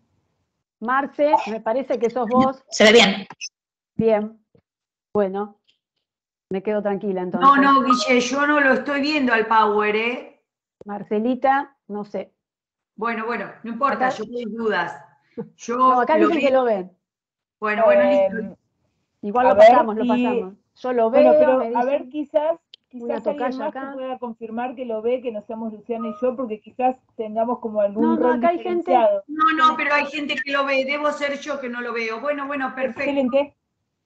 Marce, me parece que sos vos. Se ve bien. Bien. Bueno, me quedo tranquila entonces. No, Guille, yo no lo estoy viendo al power, ¿eh? Marcelita, no sé. Bueno, no importa, acá, yo tengo dudas. No, acá dicen que lo ven. Bueno, listo. Igual lo pasamos. Yo lo veo. Bueno, pero me dicen, a ver, quizás alguien más acá que pueda confirmar que lo ve, que no seamos Luciana y yo, porque quizás tengamos como algún rol acá diferenciado. Hay gente... No, pero hay gente que lo ve, debo ser yo que no lo veo. Bueno, perfecto. Excelente.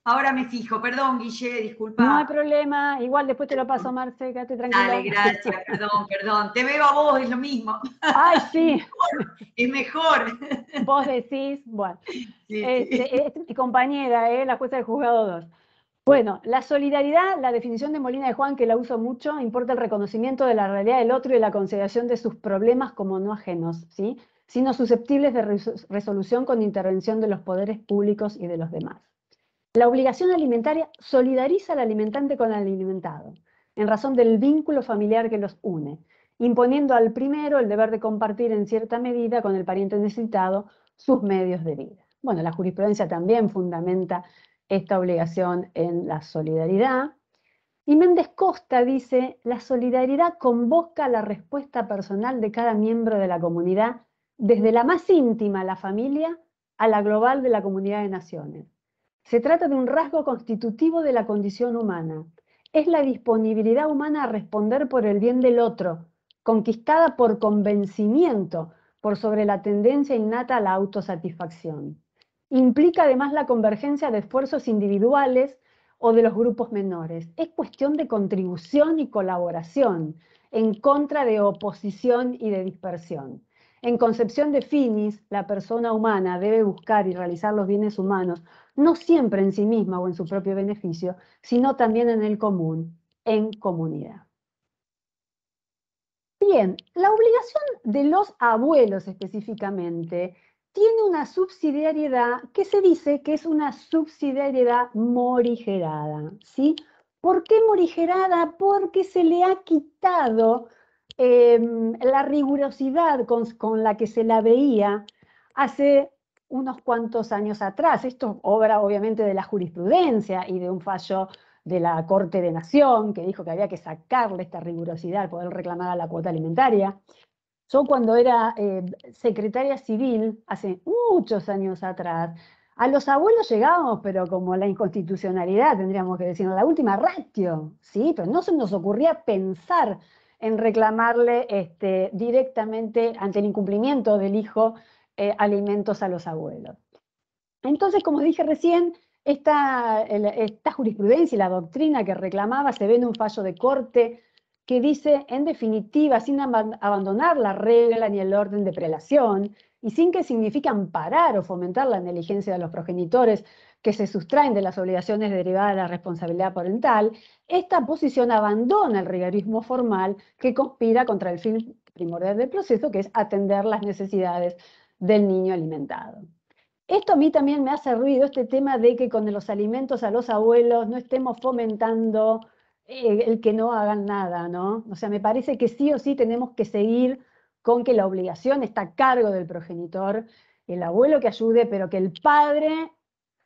Ahora me fijo, perdón, Guille, disculpa. No hay problema, igual después te lo paso, Marce, quédate tranquila. Dale, gracias, perdón. Te veo a vos, es lo mismo. Ay, sí. Es mejor. Vos decís, bueno. Sí. Compañera, la jueza del juzgado 2. Bueno, la solidaridad, la definición de Molina de Juan, que la uso mucho, importa el reconocimiento de la realidad del otro y la consideración de sus problemas como no ajenos, ¿sí? Sino susceptibles de resolución con intervención de los poderes públicos y de los demás. La obligación alimentaria solidariza al alimentante con el alimentado, en razón del vínculo familiar que los une, imponiendo al primero el deber de compartir en cierta medida con el pariente necesitado sus medios de vida. Bueno, la jurisprudencia también fundamenta esta obligación en la solidaridad. Y Méndez Costa dice: la solidaridad convoca la respuesta personal de cada miembro de la comunidad, desde la más íntima, la familia, a la global de la comunidad de naciones. Se trata de un rasgo constitutivo de la condición humana. Es la disponibilidad humana a responder por el bien del otro, conquistada por convencimiento, por sobre la tendencia innata a la autosatisfacción. Implica además la convergencia de esfuerzos individuales o de los grupos menores. Es cuestión de contribución y colaboración. en contra de oposición y de dispersión. En concepción de Finis, la persona humana debe buscar y realizar los bienes humanos, no siempre en sí misma o en su propio beneficio, sino también en el común, en comunidad. Bien, la obligación de los abuelos específicamente tiene una subsidiariedad que se dice que es una subsidiariedad morigerada, ¿sí? ¿Por qué morigerada? Porque se le ha quitado la rigurosidad con la que se la veía hace unos cuantos años atrás. Esto es obra obviamente de la jurisprudencia y de un fallo de la Corte de Nación, que dijo que había que sacarle esta rigurosidad al poder reclamar la cuota alimentaria. Yo cuando era secretaria civil, hace muchos años atrás, a los abuelos llegábamos, pero como la inconstitucionalidad, tendríamos que decir, la última ratio, ¿sí? Pero no se nos ocurría pensar en reclamarle directamente ante el incumplimiento del hijo alimentos a los abuelos. Entonces, como dije recién, esta jurisprudencia y la doctrina que reclamaba se ve en un fallo de corte que dice, en definitiva, sin abandonar la regla ni el orden de prelación, y sin que signifique amparar o fomentar la negligencia de los progenitores que se sustraen de las obligaciones derivadas de la responsabilidad parental, esta posición abandona el rigorismo formal que conspira contra el fin primordial del proceso, que es atender las necesidades del niño alimentado. Esto a mí también me hace ruido, este tema de que con los alimentos a los abuelos no estemos fomentando el que no hagan nada, ¿no? O sea, me parece que sí o sí tenemos que seguir con que la obligación está a cargo del progenitor, el abuelo que ayude, pero que el padre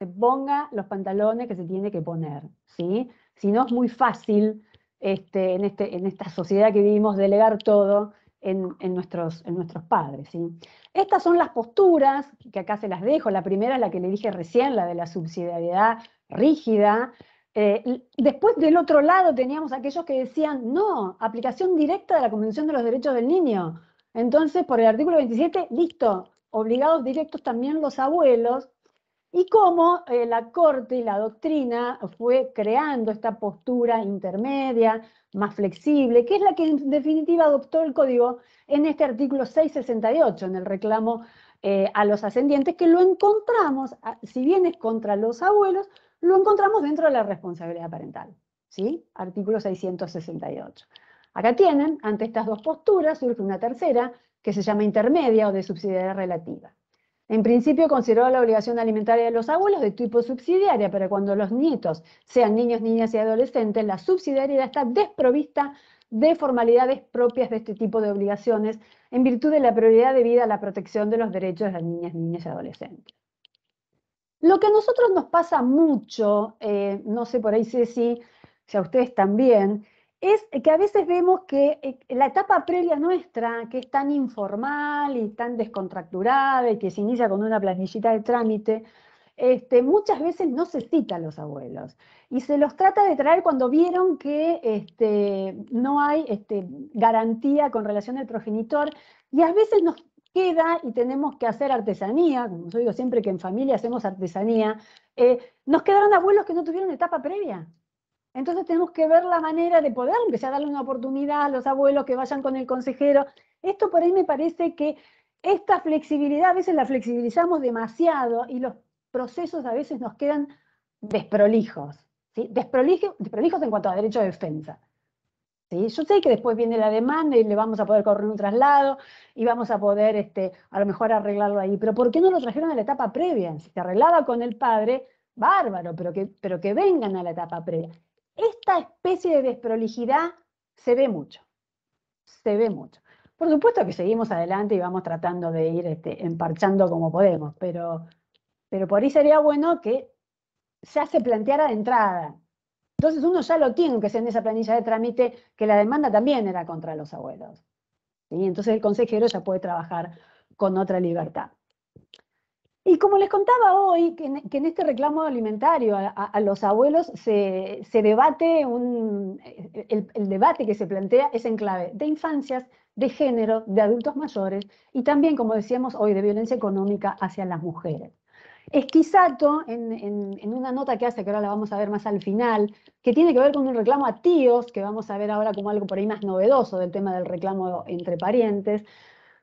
se ponga los pantalones que se tiene que poner, ¿sí? Si no es muy fácil en esta sociedad que vivimos delegar todo en nuestros padres, ¿sí? Estas son las posturas, que acá se las dejo. La primera es la que le dije recién, la de la subsidiariedad rígida. Después del otro lado teníamos aquellos que decían, no, aplicación directa de la Convención de los Derechos del Niño. Entonces, por el artículo 27, listo, obligados directos también los abuelos. Y cómo la Corte y la doctrina fue creando esta postura intermedia, más flexible, que es la que en definitiva adoptó el Código en este artículo 668, en el reclamo a los ascendientes, que lo encontramos, si bien es contra los abuelos, lo encontramos dentro de la responsabilidad parental, ¿sí? Artículo 668. Acá tienen, ante estas dos posturas, surge una tercera, que se llama intermedia o de subsidiariedad relativa. En principio consideró la obligación alimentaria de los abuelos de tipo subsidiaria, pero cuando los nietos sean niños, niñas y adolescentes, la subsidiariedad está desprovista de formalidades propias de este tipo de obligaciones en virtud de la prioridad debida a la protección de los derechos de las niñas, niñas y adolescentes. Lo que a nosotros nos pasa mucho, no sé por ahí Ceci, si a ustedes también, es que a veces vemos que la etapa previa nuestra, que es tan informal y tan descontracturada y que se inicia con una planillita de trámite, muchas veces no se cita a los abuelos y se los trata de traer cuando vieron que no hay garantía con relación al progenitor, y a veces nos queda y tenemos que hacer artesanía, como yo digo siempre que en familia hacemos artesanía, nos quedaron abuelos que no tuvieron etapa previa. Entonces tenemos que ver la manera de poder, aunque sea darle una oportunidad a los abuelos que vayan con el consejero. Esto por ahí me parece que esta flexibilidad a veces la flexibilizamos demasiado y los procesos a veces nos quedan desprolijos, ¿sí? Desprolijos en cuanto a derecho de defensa. ¿Sí? Yo sé que después viene la demanda y le vamos a poder correr un traslado y vamos a poder a lo mejor arreglarlo ahí, pero ¿por qué no lo trajeron a la etapa previa? Si se arreglaba con el padre, bárbaro, pero que vengan a la etapa previa. Esta especie de desprolijidad se ve mucho, se ve mucho. Por supuesto que seguimos adelante y vamos tratando de ir emparchando como podemos, pero por ahí sería bueno que ya se planteara de entrada. Entonces uno ya lo tiene, que sea en esa planilla de trámite, que la demanda también era contra los abuelos. ¿Sí? Entonces el consejero ya puede trabajar con otra libertad. Y como les contaba hoy, que en este reclamo alimentario a los abuelos se debate, el debate que se plantea es en clave de infancias, de género, de adultos mayores y también, como decíamos hoy, de violencia económica hacia las mujeres. Esquisato, en una nota que hace, que ahora la vamos a ver más al final, que tiene que ver con un reclamo a tíos, que vamos a ver ahora como algo por ahí más novedoso del tema del reclamo entre parientes,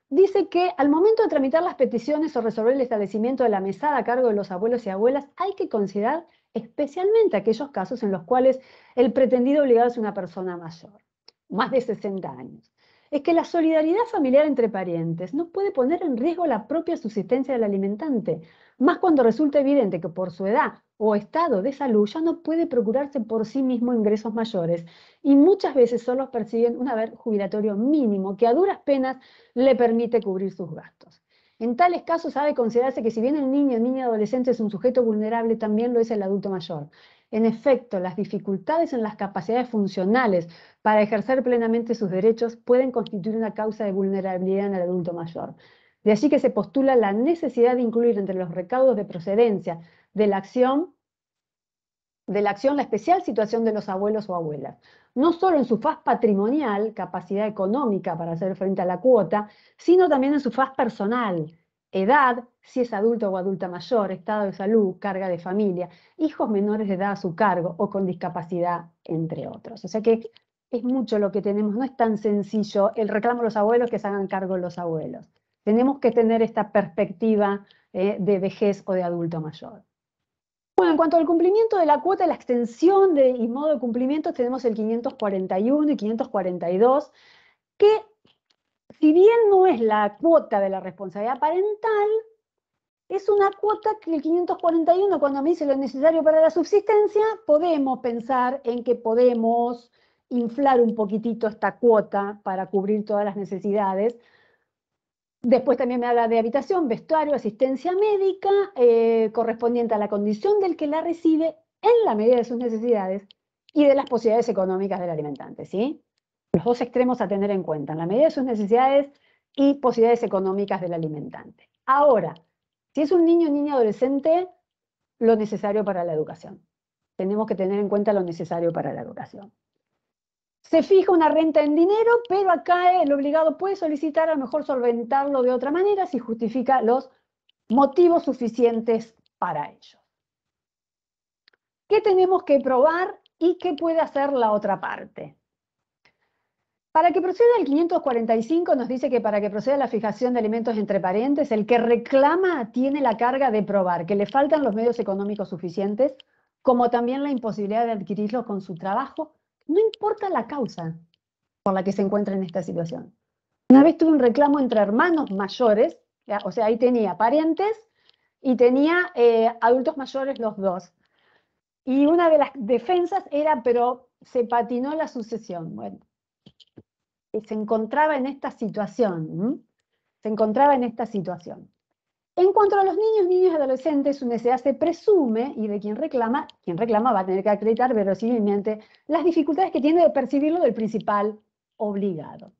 dice que al momento de tramitar las peticiones o resolver el establecimiento de la mesada a cargo de los abuelos y abuelas, hay que considerar especialmente aquellos casos en los cuales el pretendido obligado es una persona mayor, más de 60 años. Es que la solidaridad familiar entre parientes no puede poner en riesgo la propia subsistencia del alimentante, más cuando resulta evidente que por su edad o estado de salud ya no puede procurarse por sí mismo ingresos mayores y muchas veces solo perciben un haber jubilatorio mínimo que a duras penas le permite cubrir sus gastos. En tales casos ha de considerarse que si bien el niño adolescente es un sujeto vulnerable, también lo es el adulto mayor. En efecto, las dificultades en las capacidades funcionales para ejercer plenamente sus derechos pueden constituir una causa de vulnerabilidad en el adulto mayor. De allí que se postula la necesidad de incluir entre los recaudos de procedencia de la acción la especial situación de los abuelos o abuelas, no solo en su faz patrimonial, capacidad económica para hacer frente a la cuota, sino también en su faz personal, edad, si es adulto o adulta mayor, estado de salud, carga de familia, hijos menores de edad a su cargo o con discapacidad, entre otros. O sea que es mucho lo que tenemos, no es tan sencillo el reclamo a los abuelos que se hagan cargo los abuelos. Tenemos que tener esta perspectiva de vejez o de adulto mayor. Bueno, en cuanto al cumplimiento de la cuota, la extensión y modo de cumplimiento, tenemos el 541 y 542, que si bien no es la cuota de la responsabilidad parental, es una cuota que el 541, cuando me dice lo necesario para la subsistencia, podemos pensar en que podemos inflar un poquitito esta cuota para cubrir todas las necesidades. Después también me habla de habitación, vestuario, asistencia médica, correspondiente a la condición del que la recibe en la medida de sus necesidades y de las posibilidades económicas del alimentante, ¿sí? Los dos extremos a tener en cuenta, en la medida de sus necesidades y posibilidades económicas del alimentante. Ahora, si es un niño o niña adolescente, lo necesario para la educación. Tenemos que tener en cuenta lo necesario para la educación. Se fija una renta en dinero, pero acá el obligado puede solicitar a lo mejor solventarlo de otra manera si justifica los motivos suficientes para ello. ¿Qué tenemos que probar y qué puede hacer la otra parte? Para que proceda el 545 nos dice que para que proceda la fijación de alimentos entre parientes, el que reclama tiene la carga de probar que le faltan los medios económicos suficientes, como también la imposibilidad de adquirirlos con su trabajo, no importa la causa por la que se encuentra en esta situación. Una vez tuve un reclamo entre hermanos mayores, o sea, ahí tenía parientes y tenía adultos mayores los dos. Y una de las defensas era, pero se patinó la sucesión. Bueno, se encontraba en esta situación. Se encontraba en esta situación. En cuanto a los niños, niñas y adolescentes, su necesidad se presume, y de quien reclama va a tener que acreditar verosímilmente las dificultades que tiene de percibirlo del principal obligado.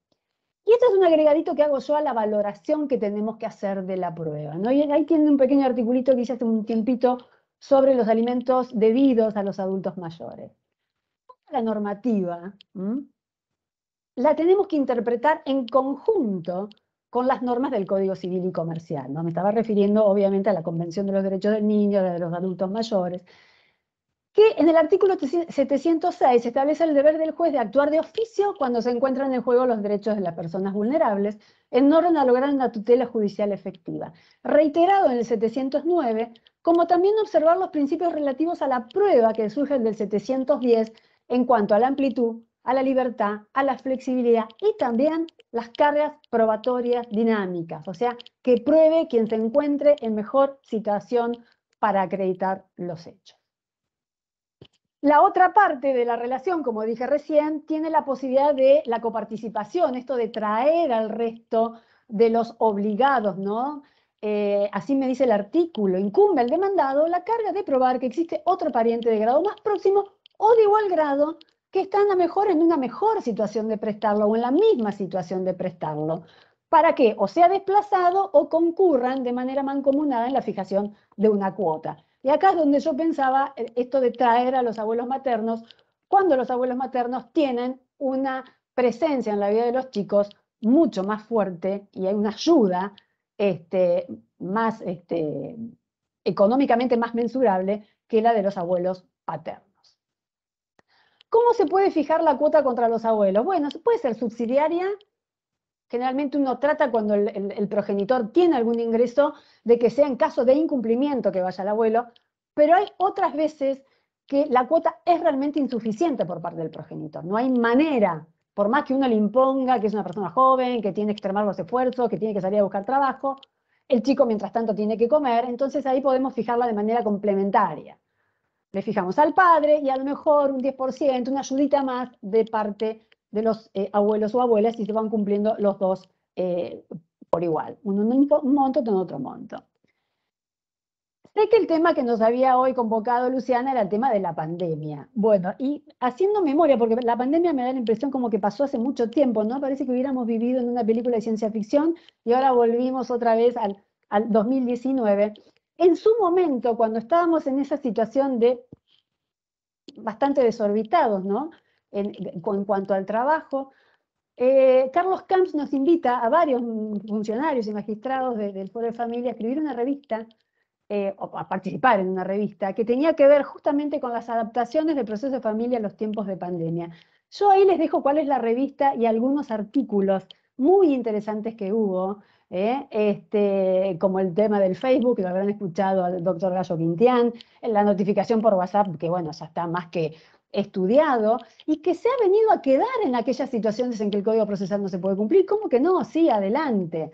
Y esto es un agregadito que hago yo a la valoración que tenemos que hacer de la prueba, ¿no? Y ahí tiene un pequeño articulito que hice hace un tiempito sobre los alimentos debidos a los adultos mayores. La normativa la tenemos que interpretar en conjunto con las normas del Código Civil y Comercial, ¿no? Me estaba refiriendo obviamente a la Convención de los Derechos del Niño, de los adultos mayores, que en el artículo 706 establece el deber del juez de actuar de oficio cuando se encuentran en juego los derechos de las personas vulnerables, en orden a lograr una tutela judicial efectiva. Reiterado en el 709, como también observar los principios relativos a la prueba que surgen del 710 en cuanto a la amplitud, a la libertad, a la flexibilidad y también las cargas probatorias dinámicas, o sea, que pruebe quien se encuentre en mejor situación para acreditar los hechos. La otra parte de la relación, como dije recién, tiene la posibilidad de la coparticipación, esto de traer al resto de los obligados, ¿no? Así me dice el artículo, incumbe al demandado la carga de probar que existe otro pariente de grado más próximo o de igual grado que está en una mejor situación de prestarlo o en la misma situación de prestarlo, para que o sea desplazado o concurran de manera mancomunada en la fijación de una cuota. Y acá es donde yo pensaba esto de traer a los abuelos maternos, cuando los abuelos maternos tienen una presencia en la vida de los chicos mucho más fuerte y hay una ayuda más económicamente más mensurable que la de los abuelos paternos. ¿Cómo se puede fijar la cuota contra los abuelos? Bueno, puede ser subsidiaria. Generalmente uno trata cuando el progenitor tiene algún ingreso de que sea en caso de incumplimiento que vaya al abuelo, pero hay otras veces que la cuota es realmente insuficiente por parte del progenitor. No hay manera, por más que uno le imponga que es una persona joven, que tiene que extremar los esfuerzos, que tiene que salir a buscar trabajo, el chico mientras tanto tiene que comer, entonces ahí podemos fijarla de manera complementaria. Le fijamos al padre y a lo mejor un 10%, una ayudita más de parte de los abuelos o abuelas y se van cumpliendo los dos por igual. Uno un monto, otro monto. Sé que el tema que nos había hoy convocado Luciana era el tema de la pandemia. Bueno, y haciendo memoria, porque la pandemia me da la impresión como que pasó hace mucho tiempo, ¿no? Parece que hubiéramos vivido en una película de ciencia ficción y ahora volvimos otra vez al 2019. En su momento, cuando estábamos en esa situación de bastante desorbitados, ¿no? En cuanto al trabajo, Carlos Camps nos invita a varios funcionarios y magistrados del Foro de Familia a escribir una revista, o a participar en una revista, que tenía que ver justamente con las adaptaciones del proceso de familia en los tiempos de pandemia. Yo ahí les dejo cuál es la revista y algunos artículos muy interesantes que hubo, como el tema del Facebook, que lo habrán escuchado al doctor Gallo Quintián, la notificación por WhatsApp, que bueno, ya está más que estudiado, y que se ha venido a quedar en aquellas situaciones en que el código procesal no se puede cumplir. ¿Cómo que no? Sí, adelante.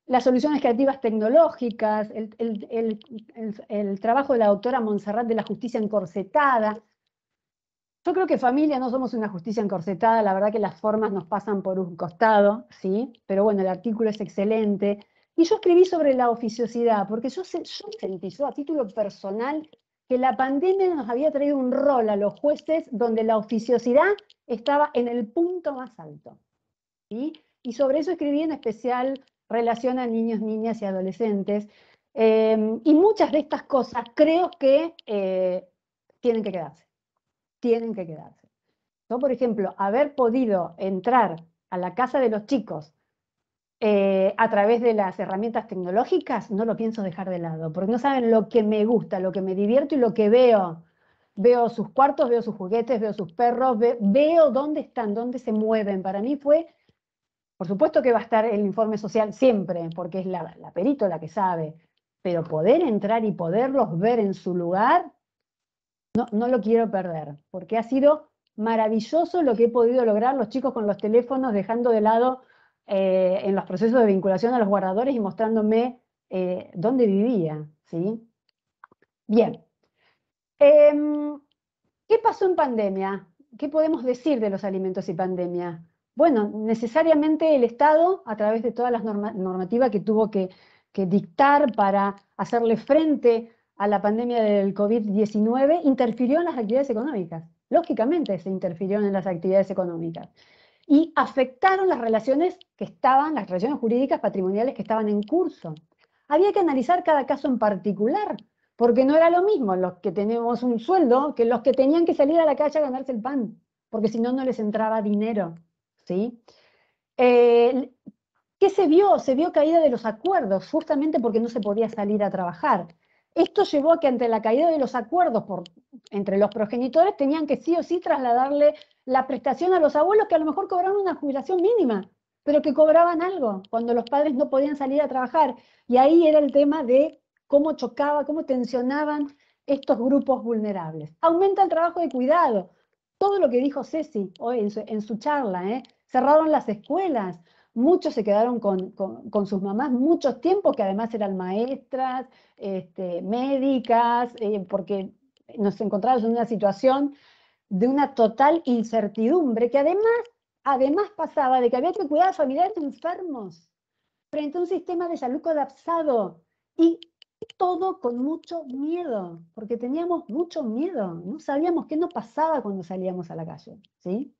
Las soluciones creativas tecnológicas, el trabajo de la doctora Montserrat de la justicia encorsetada. Yo creo que familia no somos una justicia encorsetada, la verdad que las formas nos pasan por un costado, ¿sí? Pero bueno, el artículo es excelente. Y yo escribí sobre la oficiosidad, porque yo sentí, a título personal, que la pandemia nos había traído un rol a los jueces donde la oficiosidad estaba en el punto más alto, ¿sí? Y sobre eso escribí en especial relación a niños, niñas y adolescentes. Y muchas de estas cosas creo que tienen que quedarse. Tienen que quedarse. Yo, por ejemplo, haber podido entrar a la casa de los chicos a través de las herramientas tecnológicas, no lo pienso dejar de lado, porque no saben lo que me gusta, lo que me divierto y lo que veo. Veo sus cuartos, veo sus juguetes, veo sus perros, veo dónde están, dónde se mueven. Para mí fue, por supuesto que va a estar el informe social siempre, porque es la perito la que sabe, pero poder entrar y poderlos ver en su lugar, no lo quiero perder, porque ha sido maravilloso lo que he podido lograr, los chicos con los teléfonos dejando de lado en los procesos de vinculación a los guardadores y mostrándome dónde vivía, ¿sí? Bien. ¿Qué pasó en pandemia? ¿Qué podemos decir de los alimentos y pandemia? Bueno, necesariamente el Estado, a través de todas las normativas que tuvo que dictar para hacerle frente a la pandemia del COVID-19, interfirió en las actividades económicas. Lógicamente se interfirió en las actividades económicas. Y afectaron las relaciones las relaciones jurídicas patrimoniales que estaban en curso. Había que analizar cada caso en particular, porque no era lo mismo los que tenemos un sueldo que los que tenían que salir a la calle a ganarse el pan, porque si no, no les entraba dinero, ¿sí? ¿Qué se vio? Se vio caída de los acuerdos, justamente porque no se podía salir a trabajar. Esto llevó a que ante la caída de los acuerdos entre los progenitores tenían que sí o sí trasladarle la prestación a los abuelos que a lo mejor cobraban una jubilación mínima, pero que cobraban algo cuando los padres no podían salir a trabajar. Y ahí era el tema de cómo chocaba, cómo tensionaban estos grupos vulnerables. Aumenta el trabajo de cuidado. Todo lo que dijo Ceci hoy en su charla, cerraron las escuelas. Muchos se quedaron con sus mamás muchos tiempos, que además eran maestras, médicas, porque nos encontramos en una situación de una total incertidumbre, que además pasaba de que había que cuidar a familiares enfermos frente a un sistema de salud colapsado, y todo con mucho miedo, porque teníamos mucho miedo, no sabíamos qué nos pasaba cuando salíamos a la calle, ¿sí?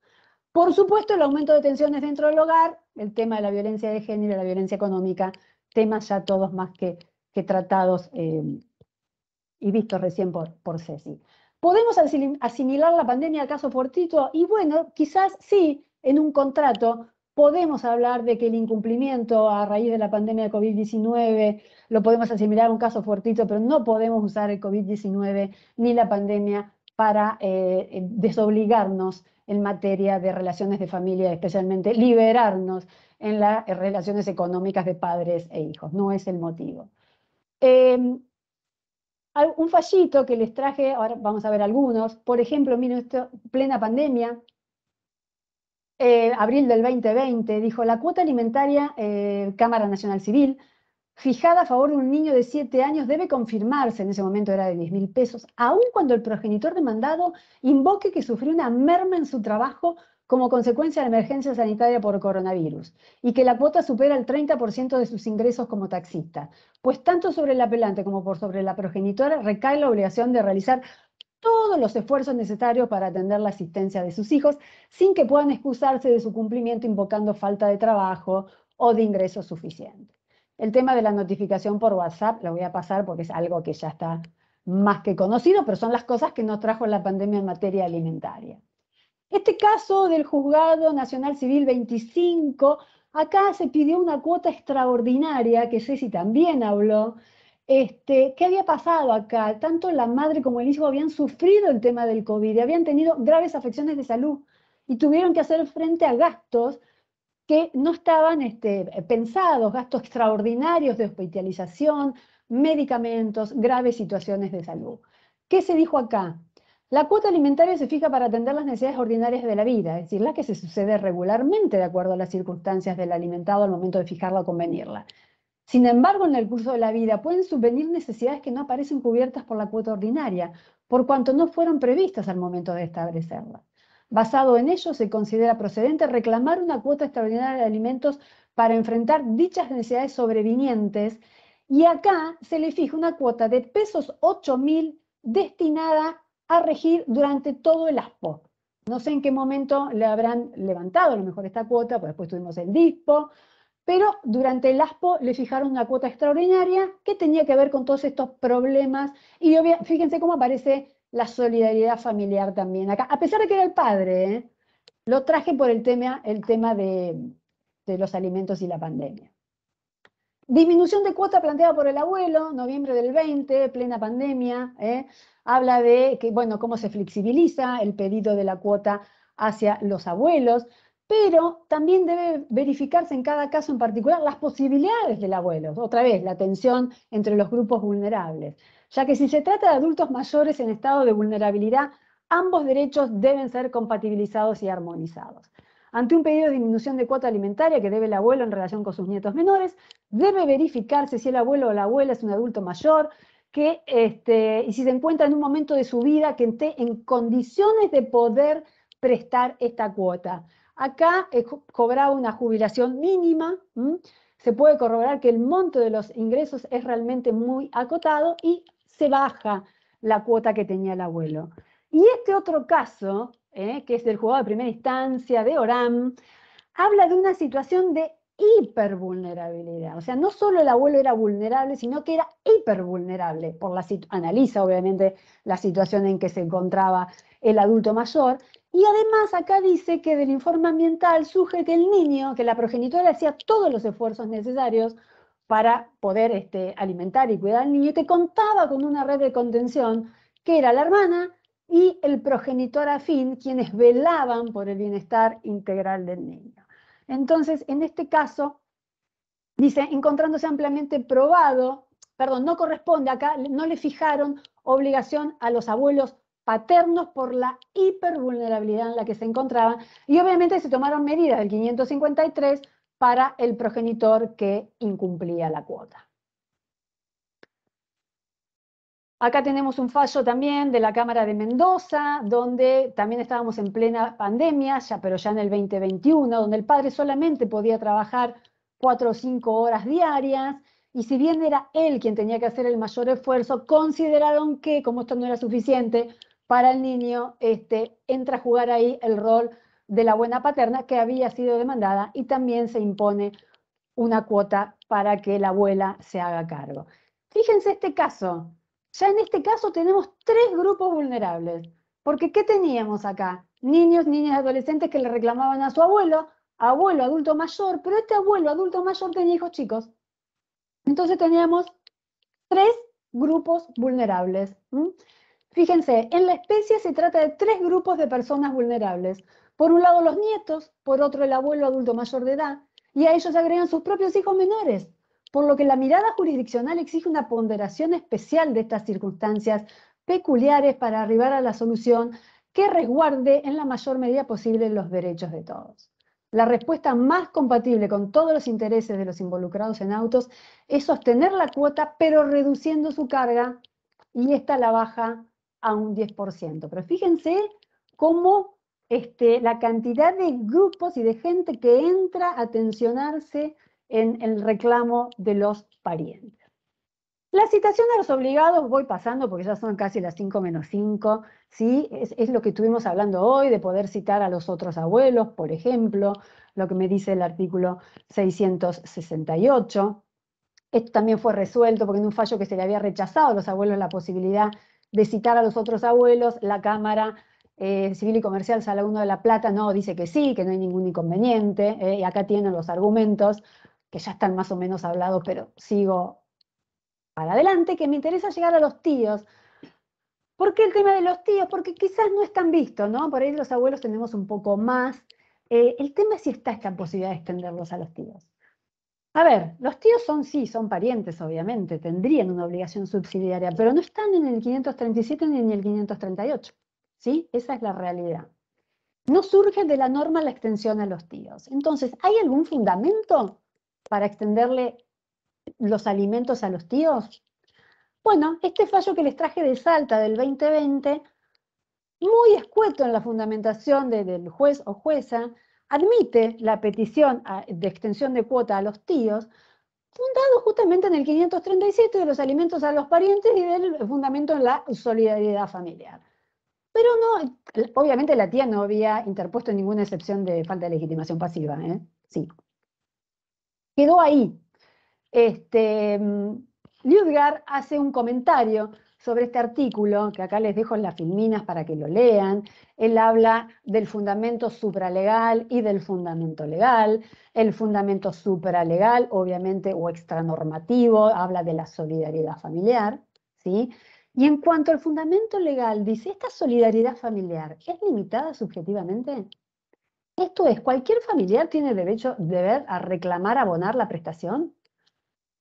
Por supuesto, el aumento de tensiones dentro del hogar, el tema de la violencia de género, la violencia económica, temas ya todos más que tratados y vistos recién por Ceci. ¿Podemos asimilar la pandemia al caso fortuito? Y bueno, quizás sí, en un contrato, podemos hablar de que el incumplimiento a raíz de la pandemia de COVID-19 lo podemos asimilar a un caso fuertito, pero no podemos usar el COVID-19 ni la pandemia para desobligarnos en materia de relaciones de familia, especialmente liberarnos en las relaciones económicas de padres e hijos. No es el motivo. Un fallito que les traje, ahora vamos a ver algunos. Por ejemplo, miren esto, plena pandemia, abril del 2020, dijo la cuota alimentaria, Cámara Nacional Civil, fijada a favor de un niño de 7 años debe confirmarse, en ese momento era de 10.000 pesos, aun cuando el progenitor demandado invoque que sufrió una merma en su trabajo como consecuencia de la emergencia sanitaria por coronavirus, y que la cuota supera el 30% de sus ingresos como taxista, pues tanto sobre el apelante como sobre la progenitora recae la obligación de realizar todos los esfuerzos necesarios para atender la asistencia de sus hijos, sin que puedan excusarse de su cumplimiento invocando falta de trabajo o de ingresos suficientes. El tema de la notificación por WhatsApp lo voy a pasar porque es algo que ya está más que conocido, pero son las cosas que nos trajo la pandemia en materia alimentaria. Este caso del Juzgado Nacional Civil 25, acá se pidió una cuota extraordinaria, que Ceci también habló. ¿Qué había pasado acá? Tanto la madre como el hijo habían sufrido el tema del COVID y habían tenido graves afecciones de salud y tuvieron que hacer frente a gastos que no estaban pensados, gastos extraordinarios de hospitalización, medicamentos, graves situaciones de salud. ¿Qué se dijo acá? La cuota alimentaria se fija para atender las necesidades ordinarias de la vida, es decir, la que se sucede regularmente de acuerdo a las circunstancias del alimentado al momento de fijarla o convenirla. Sin embargo, en el curso de la vida pueden subvenir necesidades que no aparecen cubiertas por la cuota ordinaria, por cuanto no fueron previstas al momento de establecerla. Basado en ello, se considera procedente reclamar una cuota extraordinaria de alimentos para enfrentar dichas necesidades sobrevinientes, y acá se le fija una cuota de pesos 8.000 destinada a regir durante todo el ASPO. No sé en qué momento le habrán levantado a lo mejor esta cuota, pues después tuvimos el DISPO, pero durante el ASPO le fijaron una cuota extraordinaria que tenía que ver con todos estos problemas, y fíjense cómo aparece la solidaridad familiar también acá, a pesar de que era el padre, lo traje por el tema de los alimentos y la pandemia. Disminución de cuota planteada por el abuelo, noviembre del 20, plena pandemia, habla de que, bueno, cómo se flexibiliza el pedido de la cuota hacia los abuelos, pero también debe verificarse en cada caso en particular las posibilidades del abuelo, otra vez, la atención entre los grupos vulnerables, ya que si se trata de adultos mayores en estado de vulnerabilidad, ambos derechos deben ser compatibilizados y armonizados. Ante un pedido de disminución de cuota alimentaria que debe el abuelo en relación con sus nietos menores, debe verificarse si el abuelo o la abuela es un adulto mayor, y si se encuentra en un momento de su vida que esté en condiciones de poder prestar esta cuota. Acá cobraba una jubilación mínima, se puede corroborar que el monto de los ingresos es realmente muy acotado y se baja la cuota que tenía el abuelo. Y este otro caso, que es del juzgado de primera instancia de Orán, habla de una situación de hipervulnerabilidad. O sea, no solo el abuelo era vulnerable, sino que era hipervulnerable. Analiza, obviamente, la situación en que se encontraba el adulto mayor. Y además acá dice que del informe ambiental surge que el niño, que la progenitora hacía todos los esfuerzos necesarios para poder alimentar y cuidar al niño, y que contaba con una red de contención, que era la hermana y el progenitor afín, quienes velaban por el bienestar integral del niño. Entonces, en este caso, dice, encontrándose ampliamente probado, no corresponde acá, no le fijaron obligación a los abuelos paternos por la hipervulnerabilidad en la que se encontraban, y obviamente se tomaron medidas del 553 para el progenitor que incumplía la cuota. Acá tenemos un fallo también de la Cámara de Mendoza, donde también estábamos en plena pandemia, pero ya en el 2021, donde el padre solamente podía trabajar 4 o 5 horas diarias, y si bien era él quien tenía que hacer el mayor esfuerzo, consideraron que, como esto no era suficiente para el niño, entra a jugar ahí el rol de la buena paterna que había sido demandada, y también se impone una cuota para que la abuela se haga cargo. Fíjense este caso. Ya en este caso tenemos 3 grupos vulnerables, porque ¿qué teníamos acá? Niños, niñas y adolescentes que le reclamaban a su abuelo abuelo adulto mayor, pero este abuelo adulto mayor tenía hijos chicos. Entonces teníamos 3 grupos vulnerables. Fíjense, en la especie se trata de 3 grupos de personas vulnerables. Por un lado los nietos, por otro el abuelo adulto mayor de edad, y a ellos agregan sus propios hijos menores, por lo que la mirada jurisdiccional exige una ponderación especial de estas circunstancias peculiares para arribar a la solución que resguarde en la mayor medida posible los derechos de todos. La respuesta más compatible con todos los intereses de los involucrados en autos es sostener la cuota, pero reduciendo su carga, y esta la baja a un 10%. Pero fíjense cómo la cantidad de grupos y de gente que entra a tensionarse en el reclamo de los parientes. La citación a los obligados, voy pasando porque ya son casi las 5 menos 5, ¿sí? Es lo que estuvimos hablando hoy, de poder citar a los otros abuelos, por ejemplo, lo que me dice el artículo 668. Esto también fue resuelto porque en un fallo que se le había rechazado a los abuelos la posibilidad de citar a los otros abuelos, la Cámara Civil y Comercial Sala 1 de La Plata no, dice que sí, que no hay ningún inconveniente, y acá tienen los argumentos que ya están más o menos hablados, pero sigo para adelante, que me interesa llegar a los tíos. ¿Por qué el tema de los tíos? Porque quizás no es tan visto, ¿no? Por ahí los abuelos tenemos un poco más. El tema es si está esta posibilidad de extenderlos a los tíos. A ver, los tíos sí, son parientes, obviamente, tendrían una obligación subsidiaria, pero no están en el 537 ni en el 538, ¿sí? Esa es la realidad. No surge de la norma la extensión a los tíos. Entonces, ¿hay algún fundamento para extenderle los alimentos a los tíos? Bueno, este fallo que les traje de Salta del 2020, muy escueto en la fundamentación del juez o jueza, admite la petición de extensión de cuota a los tíos, fundado justamente en el 537 de los alimentos a los parientes y del fundamento en la solidaridad familiar. Pero no, obviamente la tía no había interpuesto ninguna excepción de falta de legitimación pasiva, ¿eh? Sí. Quedó ahí. Liudgar hace un comentario sobre este artículo, que acá les dejo en las filminas para que lo lean. Él habla del fundamento supralegal y del fundamento legal. El fundamento supralegal, obviamente, o extranormativo, habla de la solidaridad familiar, ¿sí? Y en cuanto al fundamento legal, dice, ¿esta solidaridad familiar es limitada subjetivamente? Esto es, ¿cualquier familiar tiene deber a reclamar abonar la prestación?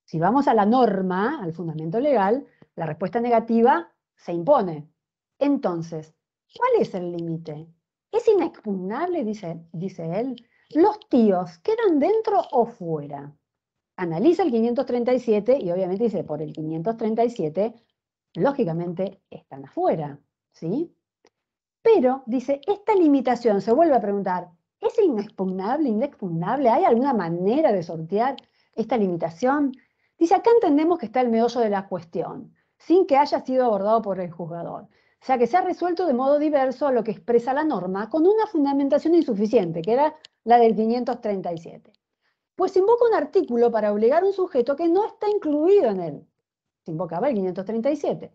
Si vamos a la norma, al fundamento legal, la respuesta negativa se impone. Entonces, ¿cuál es el límite? ¿Es inexpugnable, dice él? ¿Los tíos quedan dentro o fuera? Analiza el 537 y obviamente dice, por el 537, lógicamente están afuera, ¿sí? Pero, dice, esta limitación, se vuelve a preguntar, ¿es inexpugnable, inexpugnable? ¿Hay alguna manera de sortear esta limitación? Dice, acá entendemos que está el meollo de la cuestión, sin que haya sido abordado por el juzgador. O sea, que se ha resuelto de modo diverso a lo que expresa la norma, con una fundamentación insuficiente, que era la del 537. Pues se invoca un artículo para obligar a un sujeto que no está incluido en él. Se invocaba el 537.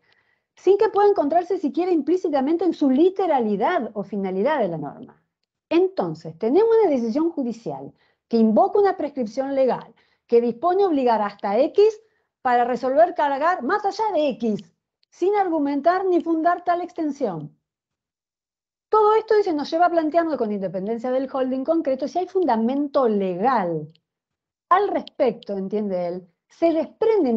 Sin que pueda encontrarse siquiera implícitamente en su literalidad o finalidad de la norma. Entonces, tenemos una decisión judicial que invoca una prescripción legal, que dispone obligar hasta X para resolver cargar más allá de X, sin argumentar ni fundar tal extensión. Todo esto, dice, nos lleva a plantearnos con independencia del holding concreto si hay fundamento legal. Al respecto, entiende él, se desprende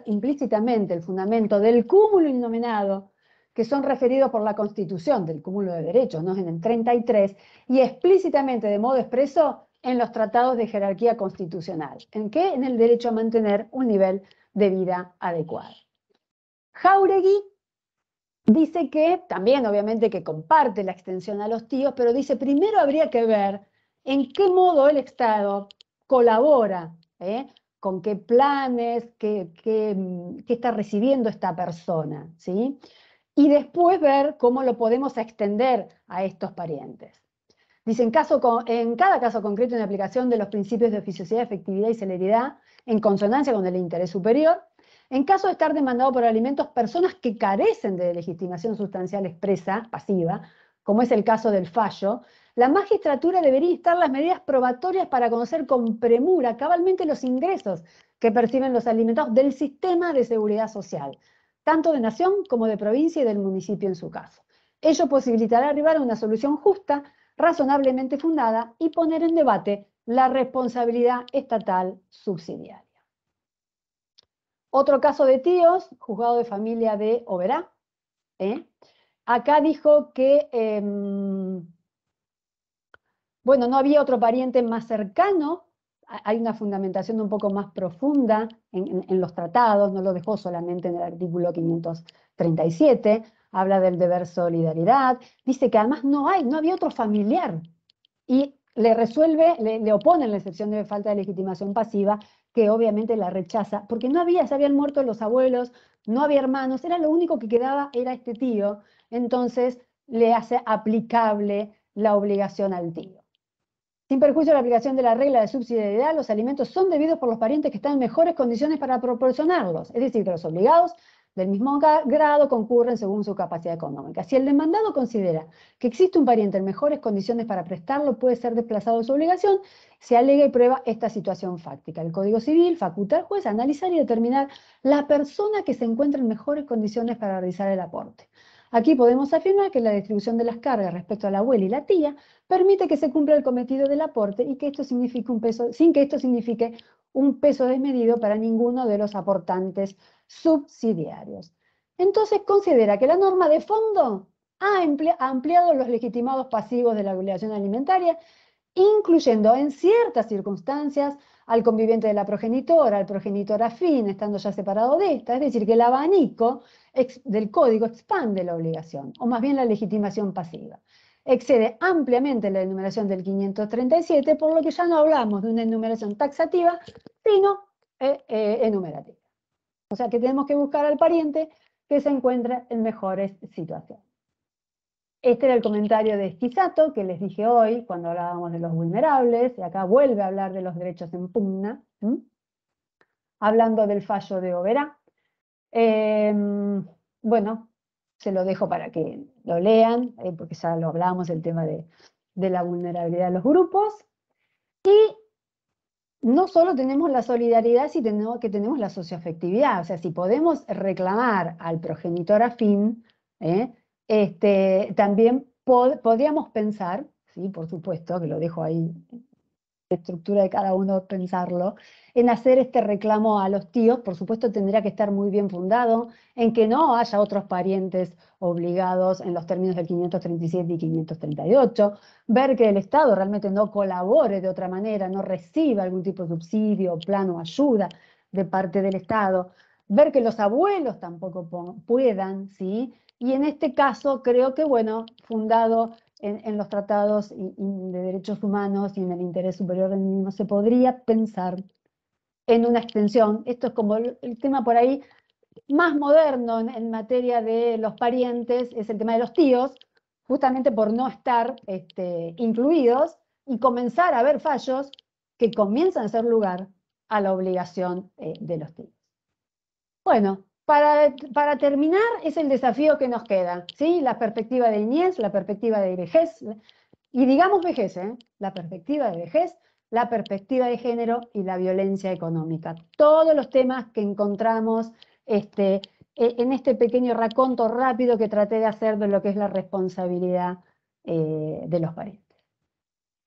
implícitamente el fundamento del cúmulo innominado, que son referidos por la Constitución del cúmulo de derechos, ¿no? En el 33, y explícitamente, de modo expreso, en los tratados de jerarquía constitucional. ¿En qué? En el derecho a mantener un nivel de vida adecuado. Jáuregui dice que, también obviamente que comparte la extensión a los tíos, pero dice, primero habría que ver en qué modo el Estado colabora, con qué planes, qué está recibiendo esta persona, ¿sí? Y después ver cómo lo podemos extender a estos parientes. Dice, en cada caso concreto en aplicación de los principios de oficiosidad, efectividad y celeridad, en consonancia con el interés superior, en caso de estar demandado por alimentos personas que carecen de legitimación sustancial expresa, pasiva, como es el caso del fallo, la magistratura debería instar las medidas probatorias para conocer con premura cabalmente los ingresos que perciben los alimentados del sistema de seguridad social, tanto de nación como de provincia y del municipio en su caso. Ello posibilitará arribar a una solución justa, razonablemente fundada y poner en debate la responsabilidad estatal subsidiaria. Otro caso de tíos, juzgado de familia de Oberá. Acá dijo que, bueno, no había otro pariente más cercano. Hay una fundamentación un poco más profunda en los tratados, no lo dejó solamente en el artículo 537, habla del deber solidaridad, dice que además no había otro familiar, y le oponen la excepción de falta de legitimación pasiva, que obviamente la rechaza, porque se habían muerto los abuelos, no había hermanos, era lo único que quedaba, era este tío, entonces le hace aplicable la obligación al tío. Sin perjuicio de la aplicación de la regla de subsidiariedad, los alimentos son debidos por los parientes que están en mejores condiciones para proporcionarlos, es decir, que los obligados del mismo grado concurren según su capacidad económica. Si el demandado considera que existe un pariente en mejores condiciones para prestarlo, puede ser desplazado de su obligación, se alega y prueba esta situación fáctica. El Código Civil faculta al juez a analizar y determinar la persona que se encuentra en mejores condiciones para realizar el aporte. Aquí podemos afirmar que la distribución de las cargas respecto a la abuela y la tía permite que se cumpla el cometido del aporte y que esto signifique sin que esto signifique un peso desmedido para ninguno de los aportantes subsidiarios. Entonces considera que la norma de fondo ha ampliado los legitimados pasivos de la obligación alimentaria, incluyendo en ciertas circunstancias al conviviente de la progenitora, al progenitor afín, estando ya separado de esta, es decir, que el abanico del código expande la obligación, o más bien la legitimación pasiva. Excede ampliamente la enumeración del 537, por lo que ya no hablamos de una enumeración taxativa, sino enumerativa. O sea que tenemos que buscar al pariente que se encuentra en mejores situaciones. Este era el comentario de Esquisato, que les dije hoy cuando hablábamos de los vulnerables, y acá vuelve a hablar de los derechos en pugna, hablando del fallo de Oberá. Bueno, se lo dejo para que lo lean, porque ya lo hablábamos, el tema de la vulnerabilidad de los grupos. Y no solo tenemos la solidaridad, sino que tenemos la socioafectividad. O sea, si podemos reclamar al progenitor afín, también podríamos pensar, sí, por supuesto, que lo dejo ahí, la estructura de cada uno pensarlo, en hacer este reclamo a los tíos. Por supuesto tendría que estar muy bien fundado, en que no haya otros parientes obligados en los términos del 537 y 538, ver que el Estado realmente no colabore de otra manera, no reciba algún tipo de subsidio, plan o ayuda de parte del Estado, ver que los abuelos tampoco puedan, ¿sí? Y en este caso creo que, bueno, fundado en los tratados de derechos humanos y en el interés superior del niño, se podría pensar en una extensión. Esto es como el tema por ahí más moderno en materia de los parientes, es el tema de los tíos, justamente por no estar incluidos, y comenzar a haber fallos que comienzan a hacer lugar a la obligación de los tíos. Bueno, para terminar, es el desafío que nos queda, ¿sí? La perspectiva de niñez, la perspectiva de vejez, y digamos vejez, la perspectiva de vejez, la perspectiva de género y la violencia económica. Todos los temas que encontramos en este pequeño raconto rápido que traté de hacer de lo que es la responsabilidad de los parientes.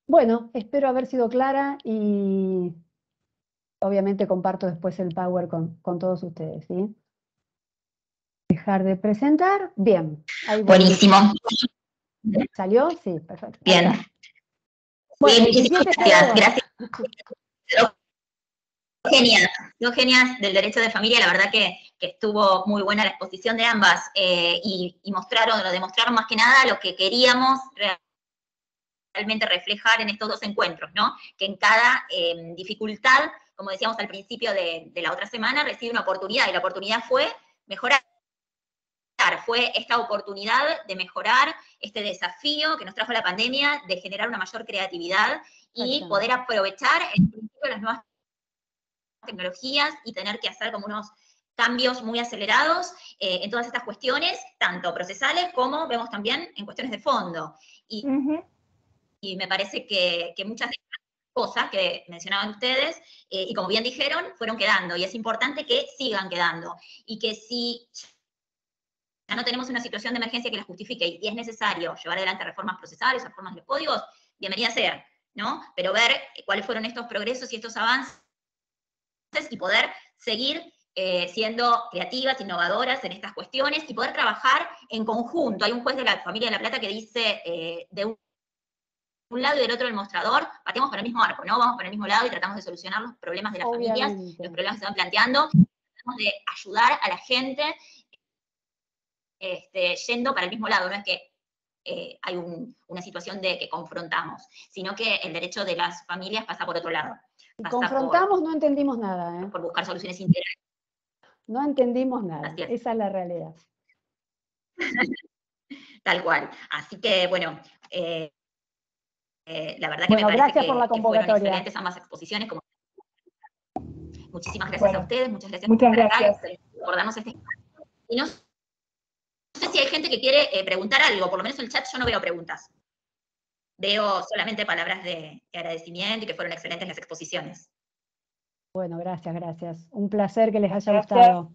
Bueno, espero haber sido clara y obviamente comparto después el power con todos ustedes, ¿sí? Dejar de presentar. Bien. Ahí buenísimo. ¿Salió? Sí, perfecto. Bien. Bueno, sí, muchísimas gracias. Dos genias del derecho de familia, la verdad que estuvo muy buena la exposición de ambas y demostraron más que nada lo que queríamos realmente reflejar en estos dos encuentros, ¿no? Que en cada dificultad, como decíamos al principio de la otra semana, reside una oportunidad, y la oportunidad fue mejorar. Fue esta oportunidad de mejorar este desafío que nos trajo la pandemia, de generar una mayor creatividad y poder aprovechar el principio de las nuevas tecnologías y tener que hacer como unos cambios muy acelerados en todas estas cuestiones, tanto procesales como vemos también en cuestiones de fondo. Y me parece que muchas de estas cosas que mencionaban ustedes, y como bien dijeron, fueron quedando, y es importante que sigan quedando, y que si ya no tenemos una situación de emergencia que la justifique y es necesario llevar adelante reformas procesales o reformas de los códigos, bienvenida sea, ¿no? Pero ver cuáles fueron estos progresos y estos avances y poder seguir siendo creativas, innovadoras en estas cuestiones y poder trabajar en conjunto. Hay un juez de la familia de La Plata que dice, de un lado y del otro del mostrador, pateamos para el mismo arco, ¿no? Vamos para el mismo lado y tratamos de solucionar los problemas de las familias, los problemas que se van planteando, tratamos de ayudar a la gente yendo para el mismo lado, no es que hay una situación de que confrontamos, sino que el derecho de las familias pasa por otro lado. Confrontamos, no entendimos nada. Por buscar soluciones integrales. No entendimos nada, esa es la realidad. Tal cual. Así que, bueno, la verdad que bueno, me parece gracias por la que fueron convocatoria. excelentes ambas exposiciones. Muchísimas gracias a ustedes, muchas gracias por darnos este espacio. Y no sé si hay gente que quiere preguntar algo, por lo menos en el chat yo no veo preguntas. Veo solamente palabras de agradecimiento y que fueron excelentes las exposiciones. Bueno, gracias. Un placer que les haya gustado.